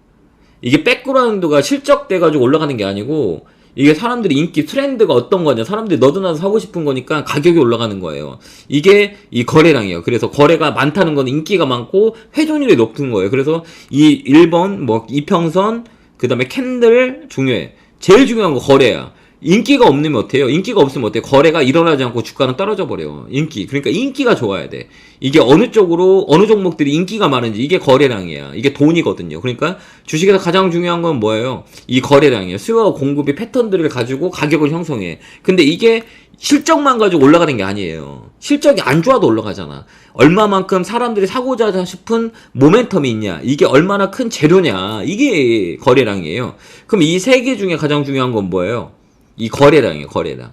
이게 백그라운드가 실적돼가지고 올라가는 게 아니고 이게 사람들이 인기 트렌드가 어떤 거냐. 사람들이 너도나도 사고 싶은 거니까 가격이 올라가는 거예요. 이게 이 거래량이에요. 그래서 거래가 많다는 건 인기가 많고 회전율이 높은 거예요. 그래서 이 1번 뭐 이평선 그 다음에 캔들 중요해. 제일 중요한 거 거래야. 인기가 없으면 어때요? 인기가 없으면 어때요? 거래가 일어나지 않고 주가는 떨어져 버려요. 인기. 그러니까 인기가 좋아야 돼. 이게 어느 쪽으로, 어느 종목들이 인기가 많은지 이게 거래량이야. 이게 돈이거든요. 그러니까 주식에서 가장 중요한 건 뭐예요? 이 거래량이에요. 수요와 공급이 패턴들을 가지고 가격을 형성해. 근데 이게 실적만 가지고 올라가는 게 아니에요. 실적이 안 좋아도 올라가잖아. 얼마만큼 사람들이 사고자 싶은 모멘텀이 있냐. 이게 얼마나 큰 재료냐. 이게 거래량이에요. 그럼 이 세 개 중에 가장 중요한 건 뭐예요? 이 거래량이에요, 거래량.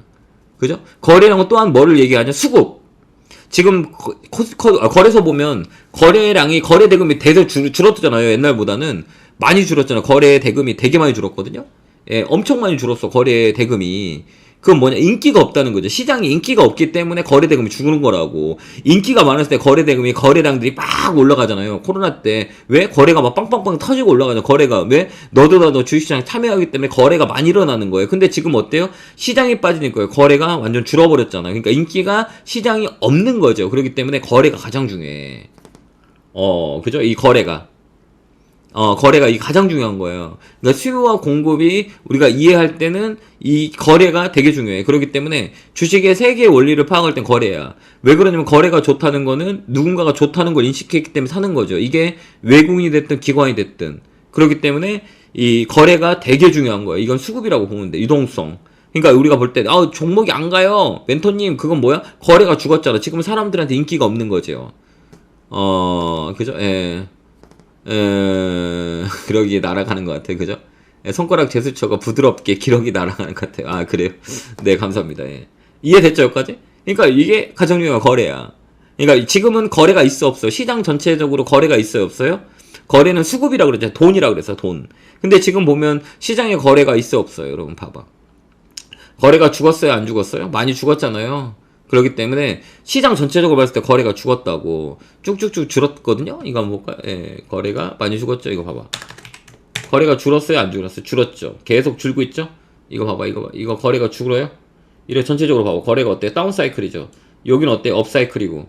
그죠? 거래량은 또한 뭐를 얘기하냐? 수급. 지금 거래소 보면 거래량이 거래 대금이 대대 줄었잖아요. 옛날보다는 많이 줄었잖아요. 거래 대금이 되게 많이 줄었거든요. 예, 엄청 많이 줄었어. 거래 대금이. 그건 뭐냐? 인기가 없다는 거죠. 시장에 인기가 없기 때문에 거래 대금이 죽는 거라고. 인기가 많았을 때 거래 대금이 거래량들이 막 올라가잖아요. 코로나 때 왜 거래가 막 빵빵빵 터지고 올라가냐? 거래가 왜 너도 나도 주식시장에 참여하기 때문에 거래가 많이 일어나는 거예요. 근데 지금 어때요? 시장이 빠지니까 거래가 완전 줄어버렸잖아요. 그러니까 인기가 시장이 없는 거죠. 그렇기 때문에 거래가 가장 중요해. 그죠? 이 거래가. 거래가 이 가장 중요한 거예요. 그러니까 수요와 공급이 우리가 이해할 때는 이 거래가 되게 중요해. 그렇기 때문에 주식의 세 개의 원리를 파악할 땐 거래야. 왜 그러냐면 거래가 좋다는 거는 누군가가 좋다는 걸 인식했기 때문에 사는 거죠. 이게 외국인이 됐든 기관이 됐든. 그렇기 때문에 이 거래가 되게 중요한 거예요. 이건 수급이라고 보면 돼. 유동성. 그러니까 우리가 볼 때, 종목이 안 가요. 멘토님, 그건 뭐야? 거래가 죽었잖아. 지금 사람들한테 인기가 없는 거죠. 그죠? 예. 기록이 날아가는 것 같아요. 그죠? 예, 손가락 제스처가 부드럽게 기록이 날아가는 것 같아요. 아, 그래요? 네, 감사합니다. 예. 이해됐죠, 여기까지? 그러니까 이게 가장 중요한 거래야. 그러니까 지금은 거래가 있어, 없어? 시장 전체적으로 거래가 있어요, 없어요? 거래는 수급이라고 그랬잖아요. 돈이라고 그랬어, 돈. 근데 지금 보면 시장에 거래가 있어, 없어요? 여러분, 봐봐. 거래가 죽었어요, 안 죽었어요? 많이 죽었잖아요. 그렇기 때문에 시장 전체적으로 봤을 때 거래가 죽었다고. 쭉쭉쭉 줄었거든요. 이거 한번 볼까요? 예, 거래가 많이 죽었죠. 이거 봐봐. 거래가 줄었어요, 안 줄었어요? 줄었죠. 계속 줄고 있죠. 이거 봐봐, 이거 거래가 줄어요. 이래 전체적으로 봐봐. 거래가 어때요? 다운 사이클이죠. 여기는 어때요? 업 사이클이고.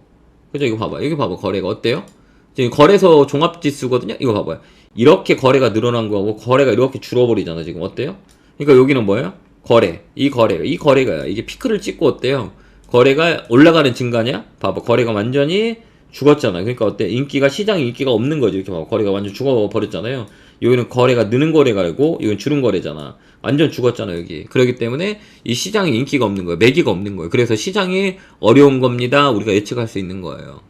그죠? 이거 봐봐. 여기 봐봐. 거래가 어때요? 지금 거래소 종합지수거든요? 이거 봐봐요. 이렇게 거래가 늘어난 거하고 거래가 이렇게 줄어버리잖아. 지금 어때요? 그러니까 여기는 뭐예요? 거래. 이 거래가 이게 피크를 찍고 어때요? 거래가 올라가는 증가냐? 봐봐. 거래가 완전히 죽었잖아. 그러니까 어때? 시장 인기가 없는 거지. 이렇게 봐봐. 거래가 완전 죽어버렸잖아요. 여기는 거래가 느는 거래가고, 이건 줄은 거래잖아. 완전 죽었잖아, 여기. 그렇기 때문에 이 시장에 인기가 없는 거예요. 매기가 없는 거예요. 그래서 시장이 어려운 겁니다. 우리가 예측할 수 있는 거예요.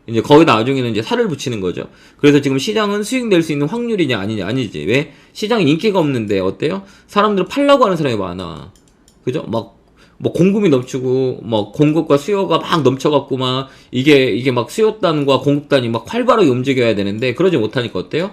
이제 거기다 나중에는 이제 살을 붙이는 거죠. 그래서 지금 시장은 수익 낼 수 있는 확률이냐, 아니냐, 아니지. 왜? 시장에 인기가 없는데, 어때요? 사람들은 팔라고 하는 사람이 많아. 그죠? 뭐 공급이 넘치고, 뭐 공급과 수요가 막 넘쳐갖고 막, 이게 막 수요단과 공급단이 막 활발하게 움직여야 되는데, 그러지 못하니까 어때요?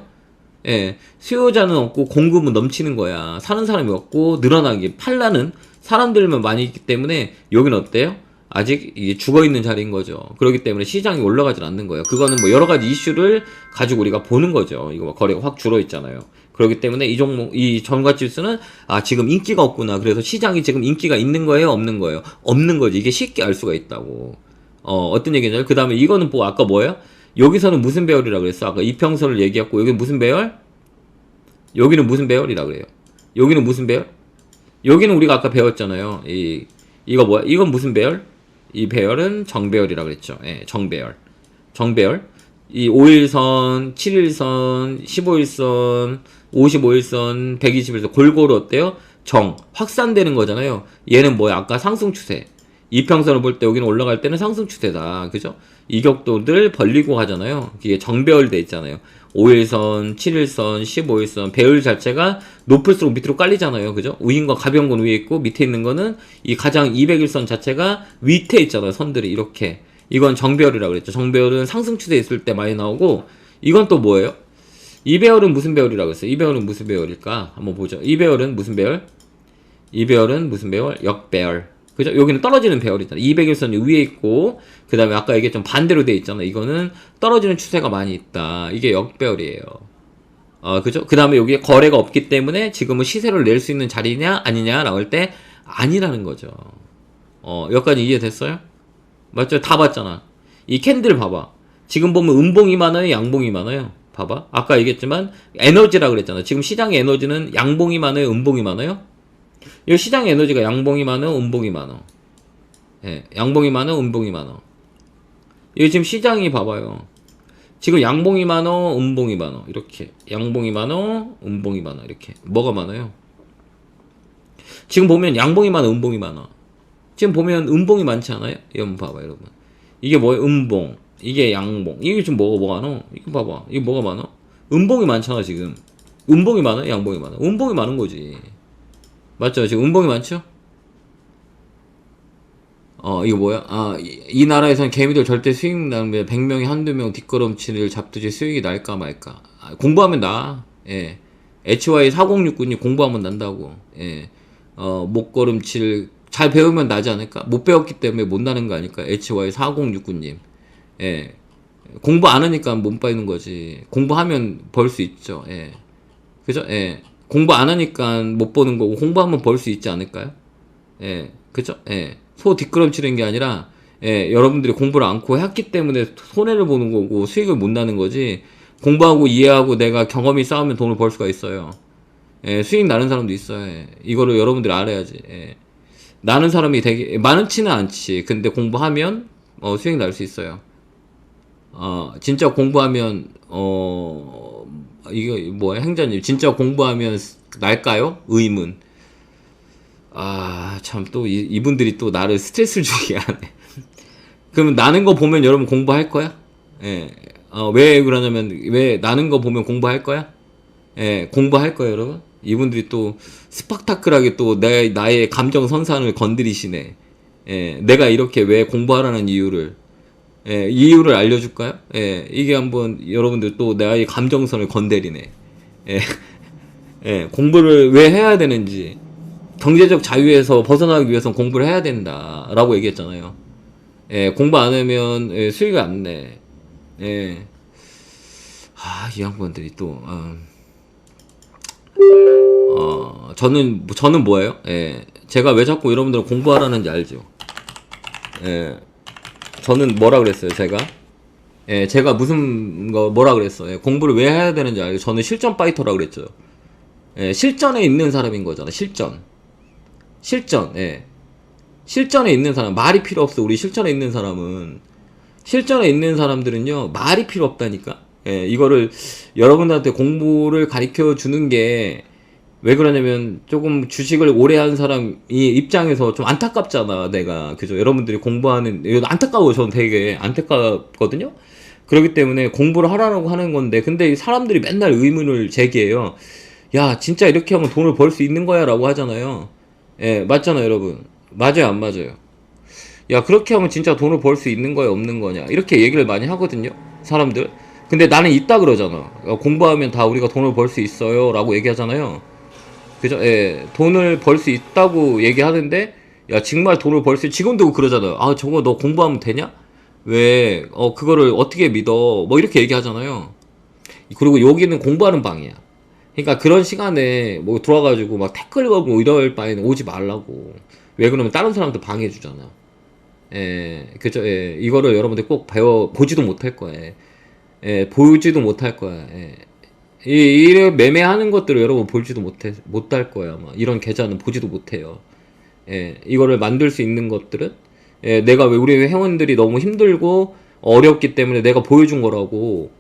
예, 수요자는 없고 공급은 넘치는 거야. 사는 사람이 없고 늘어나기 팔라는 사람들만 많이 있기 때문에 여기는 어때요? 아직 이게 죽어있는 자리인 거죠. 그렇기 때문에 시장이 올라가질 않는 거예요. 그거는 뭐 여러 가지 이슈를 가지고 우리가 보는 거죠. 이거 거래가 확 줄어있잖아요. 그렇기 때문에 이 종목, 이 전가지수는 지금 인기가 없구나. 그래서 시장이 지금 인기가 있는 거예요? 없는 거예요? 없는 거지. 이게 쉽게 알 수가 있다고. 어떤 얘기냐면, 그 다음에 이거는 뭐, 아까 뭐예요? 여기서는 무슨 배열이라고 그랬어? 아까 이평선을 얘기했고, 여기는 무슨 배열? 여기는 무슨 배열이라고 그래요? 여기는 무슨 배열? 여기는 우리가 아까 배웠잖아요. 이거 뭐야? 이건 무슨 배열? 이 배열은 정배열이라고 그랬죠. 예, 정배열. 정배열. 이 5일선, 7일선, 15일선, 55일선, 121선 골고루 어때요? 확산되는 거잖아요. 얘는 뭐야? 아까 상승 추세. 이평선을 볼 때 여기는 올라갈 때는 상승 추세다. 그죠? 이격도를 벌리고 가잖아요. 이게 정배열돼 있잖아요. 5일선, 7일선, 15일선 배열 자체가 높을수록 밑으로 깔리잖아요. 그죠? 위인 거 가벼운 건 위에 있고 밑에 있는 거는 이 가장 200일선 자체가 밑에 있잖아요. 선들이 이렇게. 이건 정배열이라고 그랬죠. 정배열은 상승 추세에 있을 때 많이 나오고, 이건 또 뭐예요? 이 배열은 무슨 배열이라고 했어요? 이 배열은 무슨 배열일까? 한번 보죠. 이 배열은 무슨 배열? 이 배열은 무슨 배열? 역배열. 그죠? 여기는 떨어지는 배열이잖아. 200일선이 위에 있고, 그 다음에 아까 얘기했던 반대로 돼 있잖아. 이거는 떨어지는 추세가 많이 있다. 이게 역배열이에요. 그죠? 그 다음에 여기에 거래가 없기 때문에 지금은 시세를 낼 수 있는 자리냐, 아니냐라고 할 때, 아니라는 거죠. 여기까지 이해됐어요? 맞죠? 다 봤잖아. 이 캔들 봐봐. 지금 보면 음봉이 많아요, 양봉이 많아요? 봐봐. 아까 얘기했지만, 에너지라고 그랬잖아. 지금 시장의 에너지는 양봉이 많아요, 음봉이 많아요? 이 시장의 에너지가 양봉이 많어, 음봉이 많어. 예, 양봉이 많어, 음봉이 많어. 여기 지금 시장이 봐봐요. 지금 양봉이 많어, 음봉이 많어. 이렇게. 양봉이 많어, 음봉이 많어. 이렇게. 뭐가 많아요? 지금 보면 양봉이 많아, 음봉이 많아. 지금 보면 음봉이 많지 않아요? 이거 한번 봐봐, 여러분. 이게 뭐예요? 음봉. 이게 양봉. 이게 지금 뭐가 많어? 이거 봐봐. 이게 뭐가 많어? 음봉이 많잖아, 지금. 음봉이 많아, 양봉이 많아. 음봉이 많은 거지. 맞죠? 지금 음봉이 많죠? 이거 뭐야? 이 나라에선 개미들 절대 수익 나는데 100명이 한두 명 뒷걸음치를 잡듯이 수익이 날까 말까. 공부하면 나. 예. HY4069님 공부하면 난다고. 예. 목걸음칠 잘 배우면 나지 않을까? 못 배웠기 때문에 못 나는 거 아닐까? HY4069님. 예. 공부 안 하니까 못 빠지는 거지. 공부하면 벌 수 있죠. 예. 그죠? 예. 공부 안 하니까 못 보는 거고, 공부하면 벌 수 있지 않을까요? 예, 그쵸? 예. 소 뒷걸음치는 게 아니라, 예, 여러분들이 공부를 않고 했기 때문에 손해를 보는 거고, 수익을 못 나는 거지, 공부하고 이해하고 내가 경험이 쌓으면 돈을 벌 수가 있어요. 예, 수익 나는 사람도 있어요. 예. 이거를 여러분들이 알아야지. 예. 나는 사람이 되게, 많지는 않지. 근데 공부하면, 수익 날 수 있어요. 진짜 공부하면, 이거 뭐야, 행자님 진짜 공부하면 날까요? 의문. 참 또 이분들이 또 나를 스트레스를 주게 하네. 그러면 나는 거 보면 여러분 공부할 거야? 예. 왜 그러냐면, 왜 나는 거 보면 공부할 거야? 예, 공부할 거예요, 여러분. 이분들이 또 스팍타클하게 또 나의 감정 선산을 건드리시네. 예, 내가 이렇게 왜 공부하라는 이유를, 예, 이유를 알려줄까요? 예, 이게 한번 여러분들 또 나의 감정선을 건드리네. 예, 예, 공부를 왜 해야 되는지, 경제적 자유에서 벗어나기 위해서는 공부를 해야 된다라고 얘기했잖아요. 예, 공부 안 하면, 예, 수익이 안 내. 예, 이 양반들이 또, 저는 뭐예요? 예, 제가 왜 자꾸 여러분들 공부하라는지 알죠? 예. 저는 뭐라 그랬어요, 제가? 예, 제가 무슨 거 뭐라 그랬어. 예, 공부를 왜 해야 되는지 알죠? 저는 실전 파이터라 그랬죠. 예, 실전에 있는 사람인 거잖아. 실전. 예. 실전에 있는 사람 말이 필요 없어. 우리 실전에 있는 사람은 실전에 있는 사람들은요 말이 필요 없다니까. 예, 이거를 여러분들한테 공부를 가르쳐 주는 게 왜 그러냐면 조금 주식을 오래 한 사람 이 입장에서 좀 안타깝잖아. 내가 그죠? 여러분들이 공부하는 이거 안타까워. 저는 되게 안타깝거든요. 그렇기 때문에 공부를 하라고 하는 건데 근데 사람들이 맨날 의문을 제기해요. 야 진짜 이렇게 하면 돈을 벌 수 있는 거야 라고 하잖아요. 예, 맞잖아요 여러분. 맞아요 안 맞아요? 야 그렇게 하면 진짜 돈을 벌 수 있는 거야 없는 거냐 이렇게 얘기를 많이 하거든요 사람들. 근데 나는 있다 그러잖아. 공부하면 다 우리가 돈을 벌 수 있어요 라고 얘기하잖아요. 그죠? 예, 돈을 벌 수 있다고 얘기하는데 야 정말 돈을 벌 수 지금도 그러잖아요. 아 저거 너 공부하면 되냐? 왜 그거를 어떻게 믿어 뭐 이렇게 얘기하잖아요. 그리고 여기는 공부하는 방이야. 그러니까 그런 시간에 뭐 들어와가지고 막 태클 걸고 이럴 바에는 오지 말라고. 왜 그러면 다른 사람도 방해해주잖아. 예, 그죠? 예, 이거를 여러분들 꼭 보지도 못할 거야. 예, 보지도 못할 거야. 예. 이런 매매하는 것들을 여러분 볼지도 못할 거야. 아마 이런 계좌는 보지도 못해요. 예, 이거를 만들 수 있는 것들은 예, 내가 왜 우리 회원들이 너무 힘들고 어렵기 때문에 내가 보여준 거라고.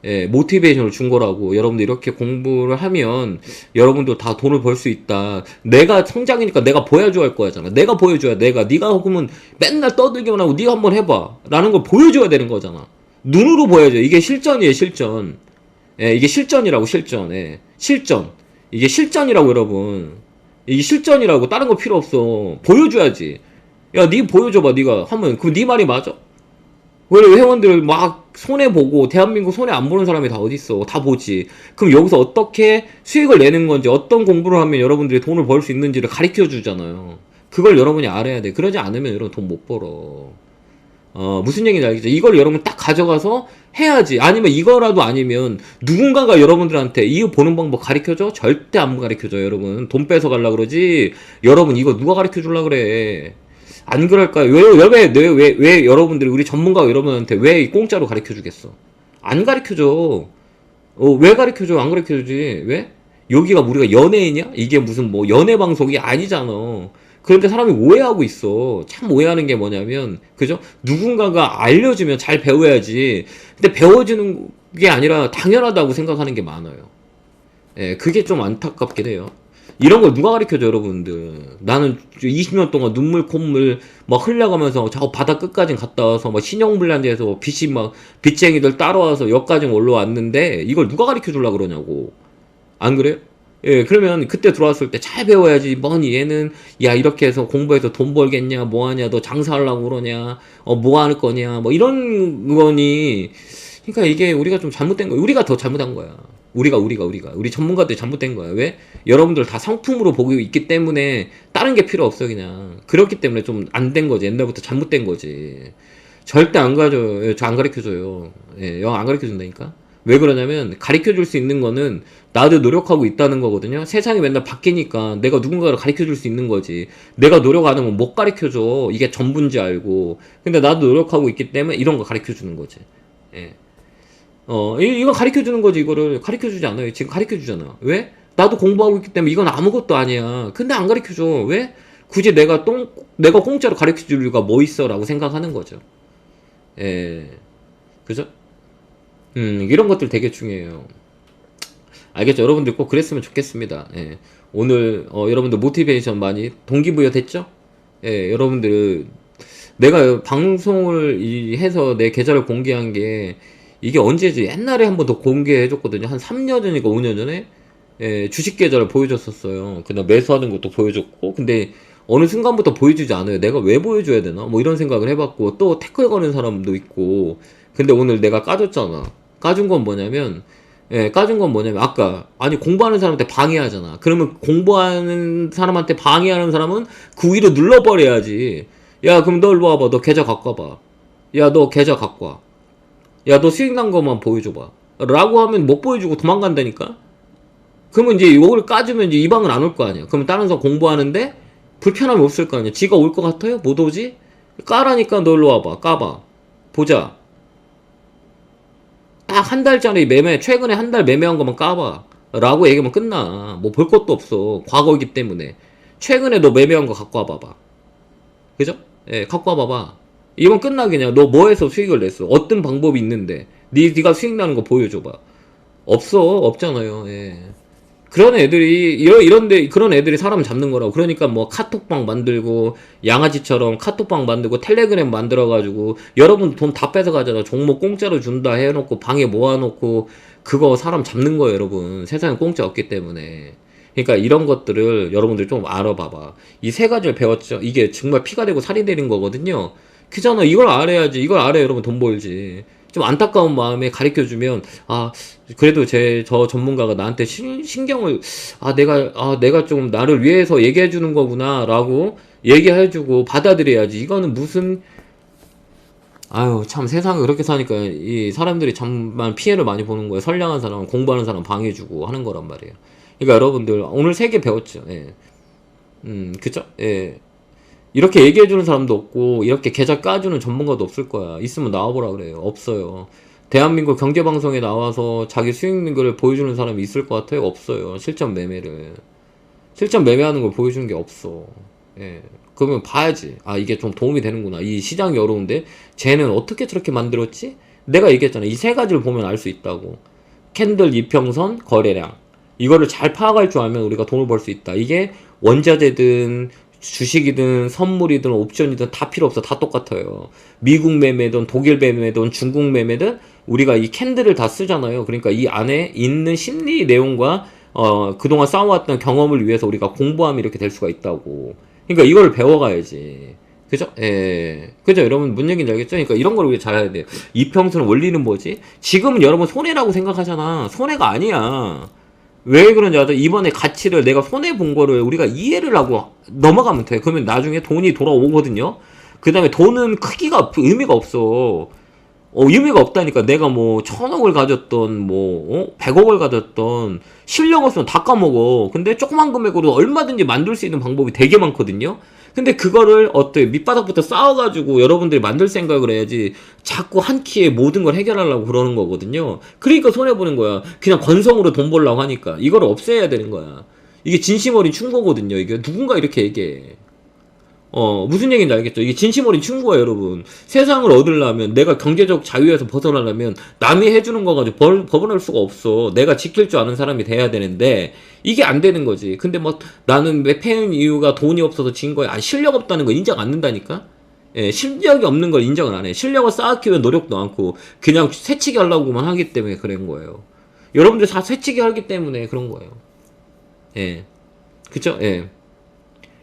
예, 모티베이션을 준 거라고. 여러분들 이렇게 공부를 하면 여러분도 다 돈을 벌 수 있다. 내가 성장이니까 내가 보여줘야 할 거잖아. 내가 보여줘야 네가 그러면 맨날 떠들기만 하고 네가 한번 해봐 라는 걸 보여줘야 되는 거잖아. 눈으로 보여줘. 이게 실전이에요 실전. 예, 이게 실전이라고 실전. 예, 실전. 이게 실전이라고 여러분. 이게 실전이라고. 다른 거 필요 없어. 보여줘야지. 야, 네 보여줘봐. 네가 하면 그럼 네 말이 맞아? 왜 회원들 막 손해보고 대한민국 손해 안 보는 사람이 다 어딨어. 다 보지. 그럼 여기서 어떻게 수익을 내는 건지 어떤 공부를 하면 여러분들이 돈을 벌 수 있는지를 가르쳐 주잖아요. 그걸 여러분이 알아야 돼. 그러지 않으면 여러분 돈 못 벌어. 무슨 얘기인지 알겠죠? 이걸 여러분 딱 가져가서 해야지. 아니면 이거라도 아니면 누군가가 여러분들한테 이거 보는 방법 가르쳐줘? 절대 안 가르쳐줘 여러분. 돈 뺏어 갈라 그러지. 여러분 이거 누가 가르쳐 줄라 그래. 안 그럴까요? 왜 여러분들이 우리 전문가 여러분한테 왜 공짜로 가르쳐 주겠어? 안 가르쳐 줘. 왜 가르쳐 줘? 안 가르쳐 주지. 왜? 여기가 우리가 연예인이야? 이게 무슨 뭐 연예 방송이 아니잖아. 그런데 사람이 오해하고 있어. 참 오해하는 게 뭐냐면, 그죠? 누군가가 알려주면 잘 배워야지. 근데 배워주는 게 아니라 당연하다고 생각하는 게 많아요. 예, 그게 좀 안타깝긴 해요. 이런 걸 누가 가르쳐줘 여러분들. 나는 20년 동안 눈물 콧물 막 흘려가면서 저 바다 끝까지 갔다 와서 막 신용불량제에서 빚이 막 빚쟁이들 따라와서 여기까지 올라왔는데 이걸 누가 가르쳐 주려고 그러냐고. 안 그래요? 예, 그러면 그때 들어왔을 때 잘 배워야지. 뭐니 얘는 야 이렇게 해서 공부해서 돈 벌겠냐 뭐하냐 너 장사하려고 그러냐 뭐 할 거냐 뭐 이런 거니. 그러니까 이게 우리가 좀 잘못된 거야. 우리가 더 잘못한 거야. 우리 전문가들이 잘못된 거야. 왜? 여러분들 다 상품으로 보고 있기 때문에 다른 게 필요 없어 그냥. 그렇기 때문에 좀 안 된 거지. 옛날부터 잘못된 거지. 절대 안 가져요. 저 안 가르쳐줘요. 예, 영 안 가르쳐준다니까. 왜 그러냐면 가르쳐줄 수 있는 거는 나도 노력하고 있다는 거거든요. 세상이 맨날 바뀌니까 내가 누군가를 가르쳐줄 수 있는 거지. 내가 노력 안 하면 못 가르쳐줘. 이게 전부인지 알고. 근데 나도 노력하고 있기 때문에 이런 거 가르쳐주는 거지. 예. 이거 가르쳐 주는 거지. 이거를 가르쳐 주지 않아요. 지금 가르쳐 주잖아. 왜? 나도 공부하고 있기 때문에 이건 아무것도 아니야. 근데 안 가르쳐 줘. 왜? 굳이 내가 공짜로 가르쳐 줄 이유가 뭐 있어? 라고 생각하는 거죠. 예. 그죠? 이런 것들 되게 중요해요. 알겠죠? 여러분들 꼭 그랬으면 좋겠습니다. 예. 오늘, 여러분들 모티베이션 많이 동기부여 됐죠? 예, 여러분들, 내가 방송을 해서 내 계좌를 공개한 게 이게 언제지? 옛날에 한 번 더 공개해줬거든요. 한 3년 전인가 5년 전에 예, 주식 계좌를 보여줬었어요. 그냥 매수하는 것도 보여줬고 근데 어느 순간부터 보여주지 않아요. 내가 왜 보여줘야 되나? 뭐 이런 생각을 해봤고 또 태클 거는 사람도 있고 근데 오늘 내가 까줬잖아. 까준 건 뭐냐면 아까 아니 공부하는 사람한테 방해하잖아. 그러면 공부하는 사람한테 방해하는 사람은 그 위로 눌러버려야지. 야 그럼 너 일로 와봐. 너 계좌 갖고 와봐. 야 너 계좌 갖고 와. 야, 너 수익 난 것만 보여줘봐. 라고 하면 못 보여주고 도망간다니까? 그러면 이제 이걸 까주면 이제 이 방은 안 올 거 아니야. 그러면 다른 사람 공부하는데 불편함이 없을 거 아니야. 지가 올 것 같아요? 못 오지? 까라니까 너 일로 와봐. 까봐. 보자. 딱 한 달짜리 매매, 최근에 한 달 매매한 것만 까봐. 라고 얘기하면 끝나. 뭐 볼 것도 없어. 과거이기 때문에. 최근에 너 매매한 거 갖고 와봐봐. 그죠? 예, 갖고 와봐봐. 이건 끝나겠냐? 너 뭐 해서 수익을 냈어? 어떤 방법이 있는데? 네가 수익 나는 거 보여줘봐. 없어. 없잖아요. 예. 그런 애들이 이런데 그런 애들이 사람 잡는 거라고. 그러니까 뭐 카톡방 만들고 양아지처럼 카톡방 만들고 텔레그램 만들어가지고 여러분 돈 다 뺏어 가잖아. 종목 공짜로 준다 해놓고 방에 모아놓고 그거 사람 잡는 거예요, 여러분. 세상에 공짜 없기 때문에. 그러니까 이런 것들을 여러분들 좀 알아봐봐. 이 세 가지를 배웠죠. 이게 정말 피가 되고 살이 되는 거거든요. 그잖아. 이걸 알아야지. 이걸 알아야 여러분 돈 벌지. 좀 안타까운 마음에 가르쳐주면, 아, 그래도 저 전문가가 나한테 신경을, 내가 좀 나를 위해서 얘기해주는 거구나, 라고 얘기해주고 받아들여야지. 이거는 무슨, 아유, 참 세상에 그렇게 사니까 이 사람들이 정말 피해를 많이 보는 거예요. 선량한 사람, 공부하는 사람 방해주고 하는 거란 말이에요. 그러니까 여러분들, 오늘 3개 배웠죠. 예. 그쵸? 예. 이렇게 얘기해주는 사람도 없고 이렇게 계좌 까주는 전문가도 없을 거야. 있으면 나와보라 그래요. 없어요. 대한민국 경제방송에 나와서 자기 수익률을 보여주는 사람이 있을 것 같아요? 없어요. 실전 매매를. 실전 매매하는 걸 보여주는 게 없어. 예. 그러면 봐야지. 아, 이게 좀 도움이 되는구나. 이 시장이 어려운데 쟤는 어떻게 저렇게 만들었지? 내가 얘기했잖아. 이 세 가지를 보면 알 수 있다고. 캔들 이평선, 거래량. 이거를 잘 파악할 줄 알면 우리가 돈을 벌 수 있다. 이게 원자재든 주식이든 선물이든 옵션이든 다 필요 없어. 다 똑같아요. 미국 매매든 독일 매매든 중국 매매든 우리가 이 캔들을 다 쓰잖아요. 그러니까 이 안에 있는 심리 내용과 그동안 쌓아왔던 경험을 위해서 우리가 공부하면 이렇게 될 수가 있다고. 그러니까 이걸 배워가야지. 그죠? 예. 그죠? 여러분, 뭔 얘기인지 알겠죠? 그러니까 이런 걸 우리가 잘 해야 돼요. 이평선 원리는 뭐지? 지금은 여러분 손해라고 생각하잖아. 손해가 아니야. 왜 그런지 알아? 이번에 가치를 내가 손해본 거를 우리가 이해를 하고 넘어가면 돼. 그러면 나중에 돈이 돌아오거든요? 그 다음에 돈은 크기가 의미가 없어. 의미가 없다니까. 내가 뭐 1,000억을 가졌던 뭐 100억을 가졌던 실력 없으면 다 까먹어. 근데 조그만 금액으로 얼마든지 만들 수 있는 방법이 되게 많거든요. 근데 그거를 밑바닥부터 쌓아가지고 여러분들이 만들 생각을 해야지. 자꾸 한 키에 모든 걸 해결하려고 그러는 거거든요. 그러니까 손해보는 거야. 그냥 건성으로 돈 벌려고 하니까. 이걸 없애야 되는 거야. 이게 진심 어린 충고거든요. 이게 누군가 이렇게 얘기해. 무슨 얘기인지 알겠죠? 이게 진심 어린 충고야, 여러분. 세상을 얻으려면, 내가 경제적 자유에서 벗어나려면, 남이 해주는 거 가지고 벗어날 수가 없어. 내가 지킬 줄 아는 사람이 돼야 되는데, 이게 안 되는 거지. 근데 뭐, 나는 왜 패는 이유가 돈이 없어서 진 거야. 실력 없다는 거 인정 안 한다니까? 예, 실력이 없는 걸 인정을 안 해. 실력을 쌓았기 위해 노력도 않고, 그냥 새치기 하려고만 하기 때문에 그런 거예요. 여러분들 다 새치기 하기 때문에 그런 거예요. 예. 그쵸? 예.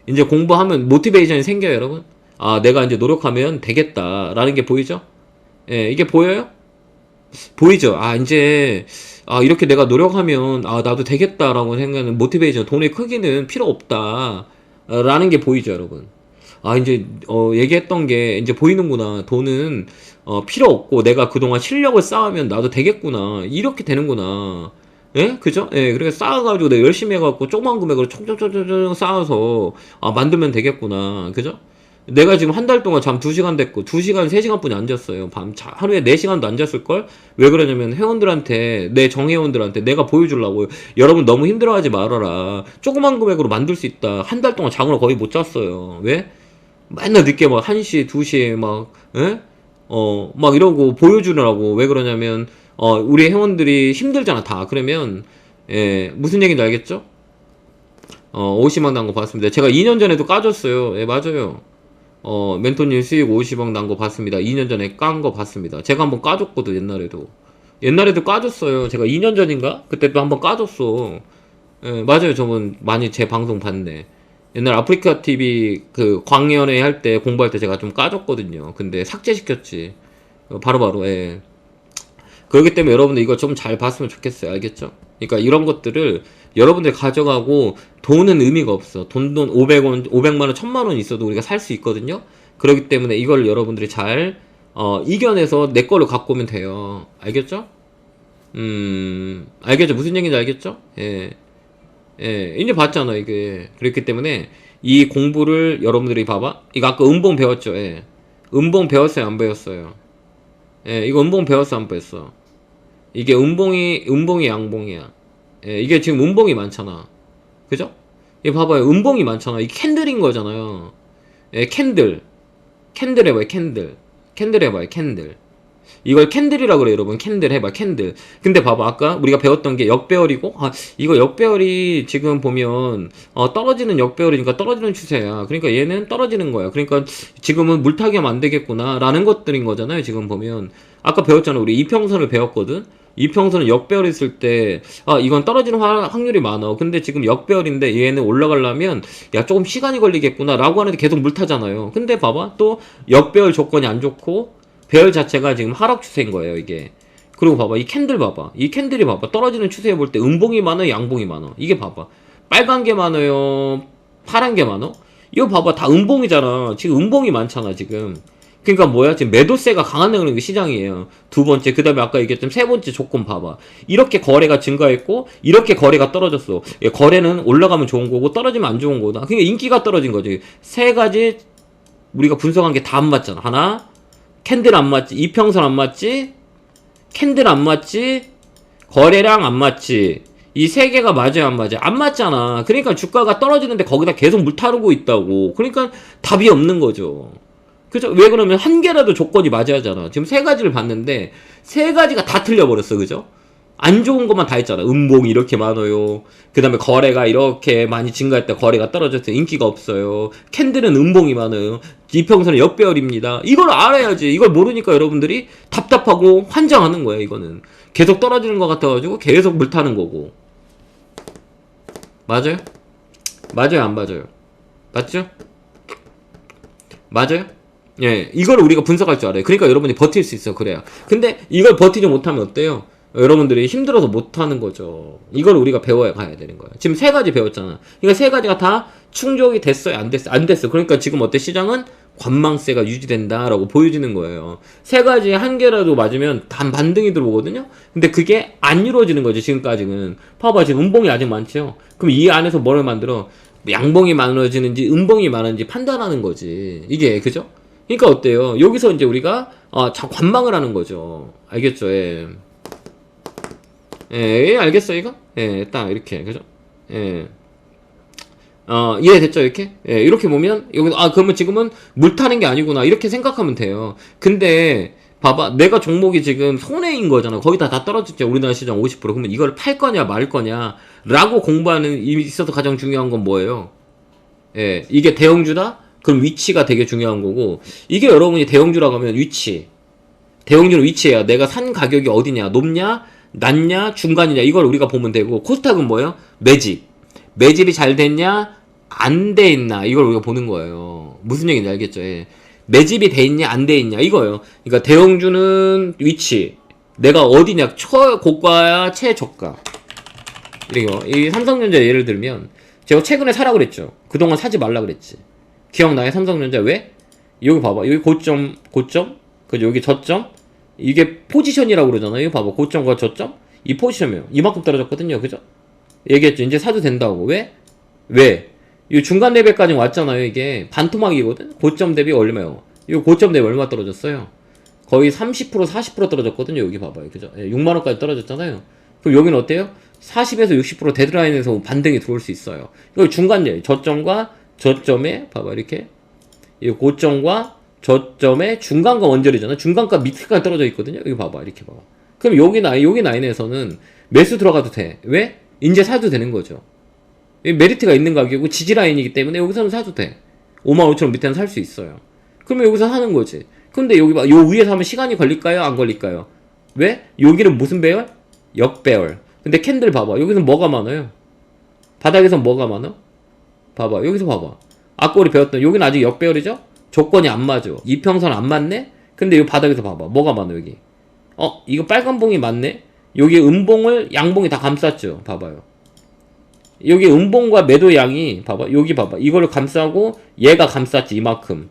이제 공부하면 모티베이션이 생겨요, 여러분. 아, 내가 이제 노력하면 되겠다라는 게 보이죠? 예, 이게 보여요? 보이죠? 아, 이제, 이렇게 내가 노력하면, 나도 되겠다라고 생각하는 모티베이션, 돈의 크기는 필요 없다. 라는 게 보이죠, 여러분. 이제, 얘기했던 게 이제 보이는구나. 돈은, 필요 없고, 내가 그동안 실력을 쌓으면 나도 되겠구나. 이렇게 되는구나. 예? 그죠? 예, 그렇게 쌓아가지고 내가 열심히 해갖고 조그만 금액으로 총총총총 쌓아서 만들면 되겠구나. 그죠? 내가 지금 한 달 동안 잠 2시간 됐고 2시간, 3시간 뿐이 안 잤어요. 하루에 4시간도 안 잤을걸? 왜 그러냐면 회원들한테, 내 정회원들한테 내가 보여주려고. 여러분 너무 힘들어하지 말아라. 조그만 금액으로 만들 수 있다. 한 달 동안 잠을 거의 못 잤어요. 왜? 맨날 늦게 막 1시, 2시에 막, 예? 막 이러고 보여주느라고. 왜 그러냐면 우리 회원들이 힘들잖아, 다. 그러면, 예, 무슨 얘기인지 알겠죠? 50억 난 거 봤습니다. 제가 2년 전에도 까줬어요. 예, 맞아요. 멘토님 수익 50억 난 거 봤습니다. 2년 전에 깐 거 봤습니다. 제가 한번 까줬거든, 옛날에도. 옛날에도 까줬어요. 제가 2년 전인가? 그때 또 한번 까줬어. 예, 맞아요. 저분 많이 제 방송 봤네. 옛날 아프리카 TV 광연회 할 때 공부할 때 제가 좀 까줬거든요. 근데 삭제시켰지. 바로바로, 예. 그렇기 때문에 여러분들 이거 좀 잘 봤으면 좋겠어요. 알겠죠? 그러니까 이런 것들을 여러분들 가져가고 돈은 의미가 없어. 돈 500원, 500만원, 1000만원 있어도 우리가 살 수 있거든요? 그렇기 때문에 이걸 여러분들이 잘 이겨내서 내 걸로 갖고 오면 돼요. 알겠죠? 알겠죠? 무슨 얘기인지 알겠죠? 예. 예, 이제 봤잖아, 이게. 그렇기 때문에 이 공부를 여러분들이 봐봐. 이거 아까 음봉 배웠죠? 예. 음봉 배웠어요? 안 배웠어요? 예, 이거 음봉 배웠어? 안 배웠어? 이게 음봉이 양봉이야. 예, 이게 지금 음봉이 많잖아. 그죠? 이 봐봐요. 음봉이 많잖아. 이 캔들인 거잖아요. 예, 캔들 해봐요. 캔들 해봐요. 캔들. 이걸 캔들이라고 그래요, 여러분. 캔들 해봐, 캔들. 근데 봐봐, 아까 우리가 배웠던 게 역배열이고, 이거 역배열이 지금 보면, 떨어지는 역배열이니까 떨어지는 추세야. 그러니까 얘는 떨어지는 거야. 그러니까 지금은 물타기 하면 안 되겠구나, 라는 것들인 거잖아요, 지금 보면. 아까 배웠잖아, 우리 이평선을 배웠거든? 이평선은 역배열 있을 때, 이건 떨어지는 확률이 많아. 근데 지금 역배열인데 얘는 올라가려면, 야, 조금 시간이 걸리겠구나, 라고 하는데 계속 물타잖아요. 근데 봐봐, 또 역배열 조건이 안 좋고, 배열 자체가 지금 하락 추세인 거예요, 이게. 그리고 봐봐, 이 캔들 봐봐. 이 캔들이 봐봐. 떨어지는 추세에 볼 때 음봉이 많아요, 양봉이 많아. 이게 봐봐. 빨간 게 많아요, 파란 게 많아? 이거 봐봐, 다 음봉이잖아. 지금 음봉이 많잖아, 지금. 그러니까 뭐야? 지금 매도세가 강한 시장이에요. 두 번째, 그 다음에 아까 얘기했던 세 번째 조건 봐봐. 이렇게 거래가 증가했고, 이렇게 거래가 떨어졌어. 거래는 올라가면 좋은 거고, 떨어지면 안 좋은 거다. 그러니까 인기가 떨어진 거지. 세 가지 우리가 분석한 게 다 안 맞잖아. 하나, 캔들 안 맞지, 이평선 안 맞지, 캔들 안 맞지, 거래량 안 맞지. 이 세 개가 맞아요, 안 맞아요? 안 맞잖아. 그러니까 주가가 떨어지는데 거기다 계속 물 타르고 있다고. 그러니까 답이 없는 거죠. 그죠? 왜 그러면 한 개라도 조건이 맞아야 하잖아. 지금 세 가지를 봤는데 세 가지가 다 틀려버렸어. 그죠? 안 좋은 것만 다 했잖아. 음봉이 이렇게 많아요. 그 다음에 거래가 이렇게 많이 증가했다. 거래가 떨어졌어요. 인기가 없어요. 캔들은 음봉이 많아요. 이평선은 역배열입니다. 이걸 알아야지. 이걸 모르니까 여러분들이 답답하고 환장하는 거야. 이거는 계속 떨어지는 것 같아가지고 계속 물 타는 거고. 맞아요? 맞아요, 안 맞아요? 맞죠? 맞아요? 예, 이걸 우리가 분석할 줄 알아요. 그러니까 여러분이 버틸 수 있어. 그래야. 근데 이걸 버티지 못하면 어때요? 여러분들이 힘들어서 못하는 거죠. 이걸 우리가 배워야 가야 되는 거야. 지금 세 가지 배웠잖아. 그러니까 세 가지가 다 충족이 됐어요? 안 됐어요? 안 됐어. 그러니까 지금 어때? 시장은 관망세가 유지된다라고 보여지는 거예요. 세 가지 한 개라도 맞으면 단 반등이 들어오거든요? 근데 그게 안 이루어지는 거죠, 지금까지는. 봐봐, 지금 음봉이 아직 많죠? 그럼 이 안에서 뭐를 만들어? 양봉이 많아지는지 음봉이 많은지 판단하는 거지. 이게, 그죠? 그러니까 어때요? 여기서 이제 우리가, 관망을 하는 거죠. 알겠죠? 예. 예, 알겠어, 이거? 예, 딱, 이렇게, 그죠? 예. 이해됐죠, 이렇게? 예, 이렇게 보면, 여기, 그러면 지금은 물 타는 게 아니구나. 이렇게 생각하면 돼요. 근데, 봐봐. 내가 종목이 지금 손해인 거잖아. 거의 다 떨어졌죠. 우리나라 시장 50%. 그러면 이걸 팔 거냐, 말 거냐. 라고 공부하는, 있어서 가장 중요한 건 뭐예요? 예, 이게 대형주다? 그럼 위치가 되게 중요한 거고, 이게 여러분이 대형주라고 하면 위치. 대형주는 위치야. 내가 산 가격이 어디냐, 높냐, 낮냐, 중간이냐, 이걸 우리가 보면 되고, 코스닥은 뭐예요? 매집이 잘 됐냐, 안 돼 있나, 이걸 우리가 보는 거예요. 무슨 얘기인지 알겠죠? 예. 매집이 돼 있냐, 안 돼 있냐, 이거예요. 그러니까 대형주는 위치, 내가 어디냐, 초고가야, 최저가. 이거, 이 삼성전자 예를 들면, 제가 최근에 사라 그랬죠. 그동안 사지 말라 그랬지. 기억나요? 삼성전자 왜? 여기 봐봐. 여기 고점, 그죠? 여기 저점. 이게 포지션이라고 그러잖아요. 이거 봐봐. 고점과 저점. 이 포지션이에요. 이만큼 떨어졌거든요. 그죠? 얘기했죠. 이제 사도 된다고. 왜? 이 중간 레벨까지 왔잖아요. 이게 반토막이거든. 고점 대비 얼마요? 이 고점 대비 얼마 떨어졌어요? 거의 30% 40% 떨어졌거든요. 여기 봐봐요. 그죠? 6만원까지 떨어졌잖아요. 그럼 여기는 어때요? 40에서 60% 데드라인에서 반등이 들어올 수 있어요. 이거 중간 레벨. 저점과 저점에 봐봐. 이렇게 이 고점과 저점의 중간과 원절이잖아. 중간과 밑에까지 떨어져 있거든요. 여기 봐봐. 이렇게 봐봐. 그럼 여기 라인에서는 매수 들어가도 돼. 왜? 이제 사도 되는 거죠. 메리트가 있는 가격이고 지지라인이기 때문에 여기서는 사도 돼. 55,000원 밑에는 살 수 있어요. 그러면 여기서 사는 거지. 근데 여기 봐. 요 위에서 하면 시간이 걸릴까요? 안 걸릴까요? 왜? 여기는 무슨 배열? 역배열. 근데 캔들 봐봐. 여기서 뭐가 많아요? 바닥에서 뭐가 많아? 봐봐. 여기서 봐봐. 아까 우리 배웠던 여기는 아직 역배열이죠? 조건이 안 맞아. 이평선 안 맞네? 근데 이 바닥에서 봐봐. 뭐가 많아 여기? 이거 빨간 봉이 맞네? 여기 음봉을 양봉이 다 감쌌죠. 봐봐요. 여기 음봉과 매도 양이 봐봐. 여기 봐봐. 이거를 감싸고 얘가 감쌌지 이만큼.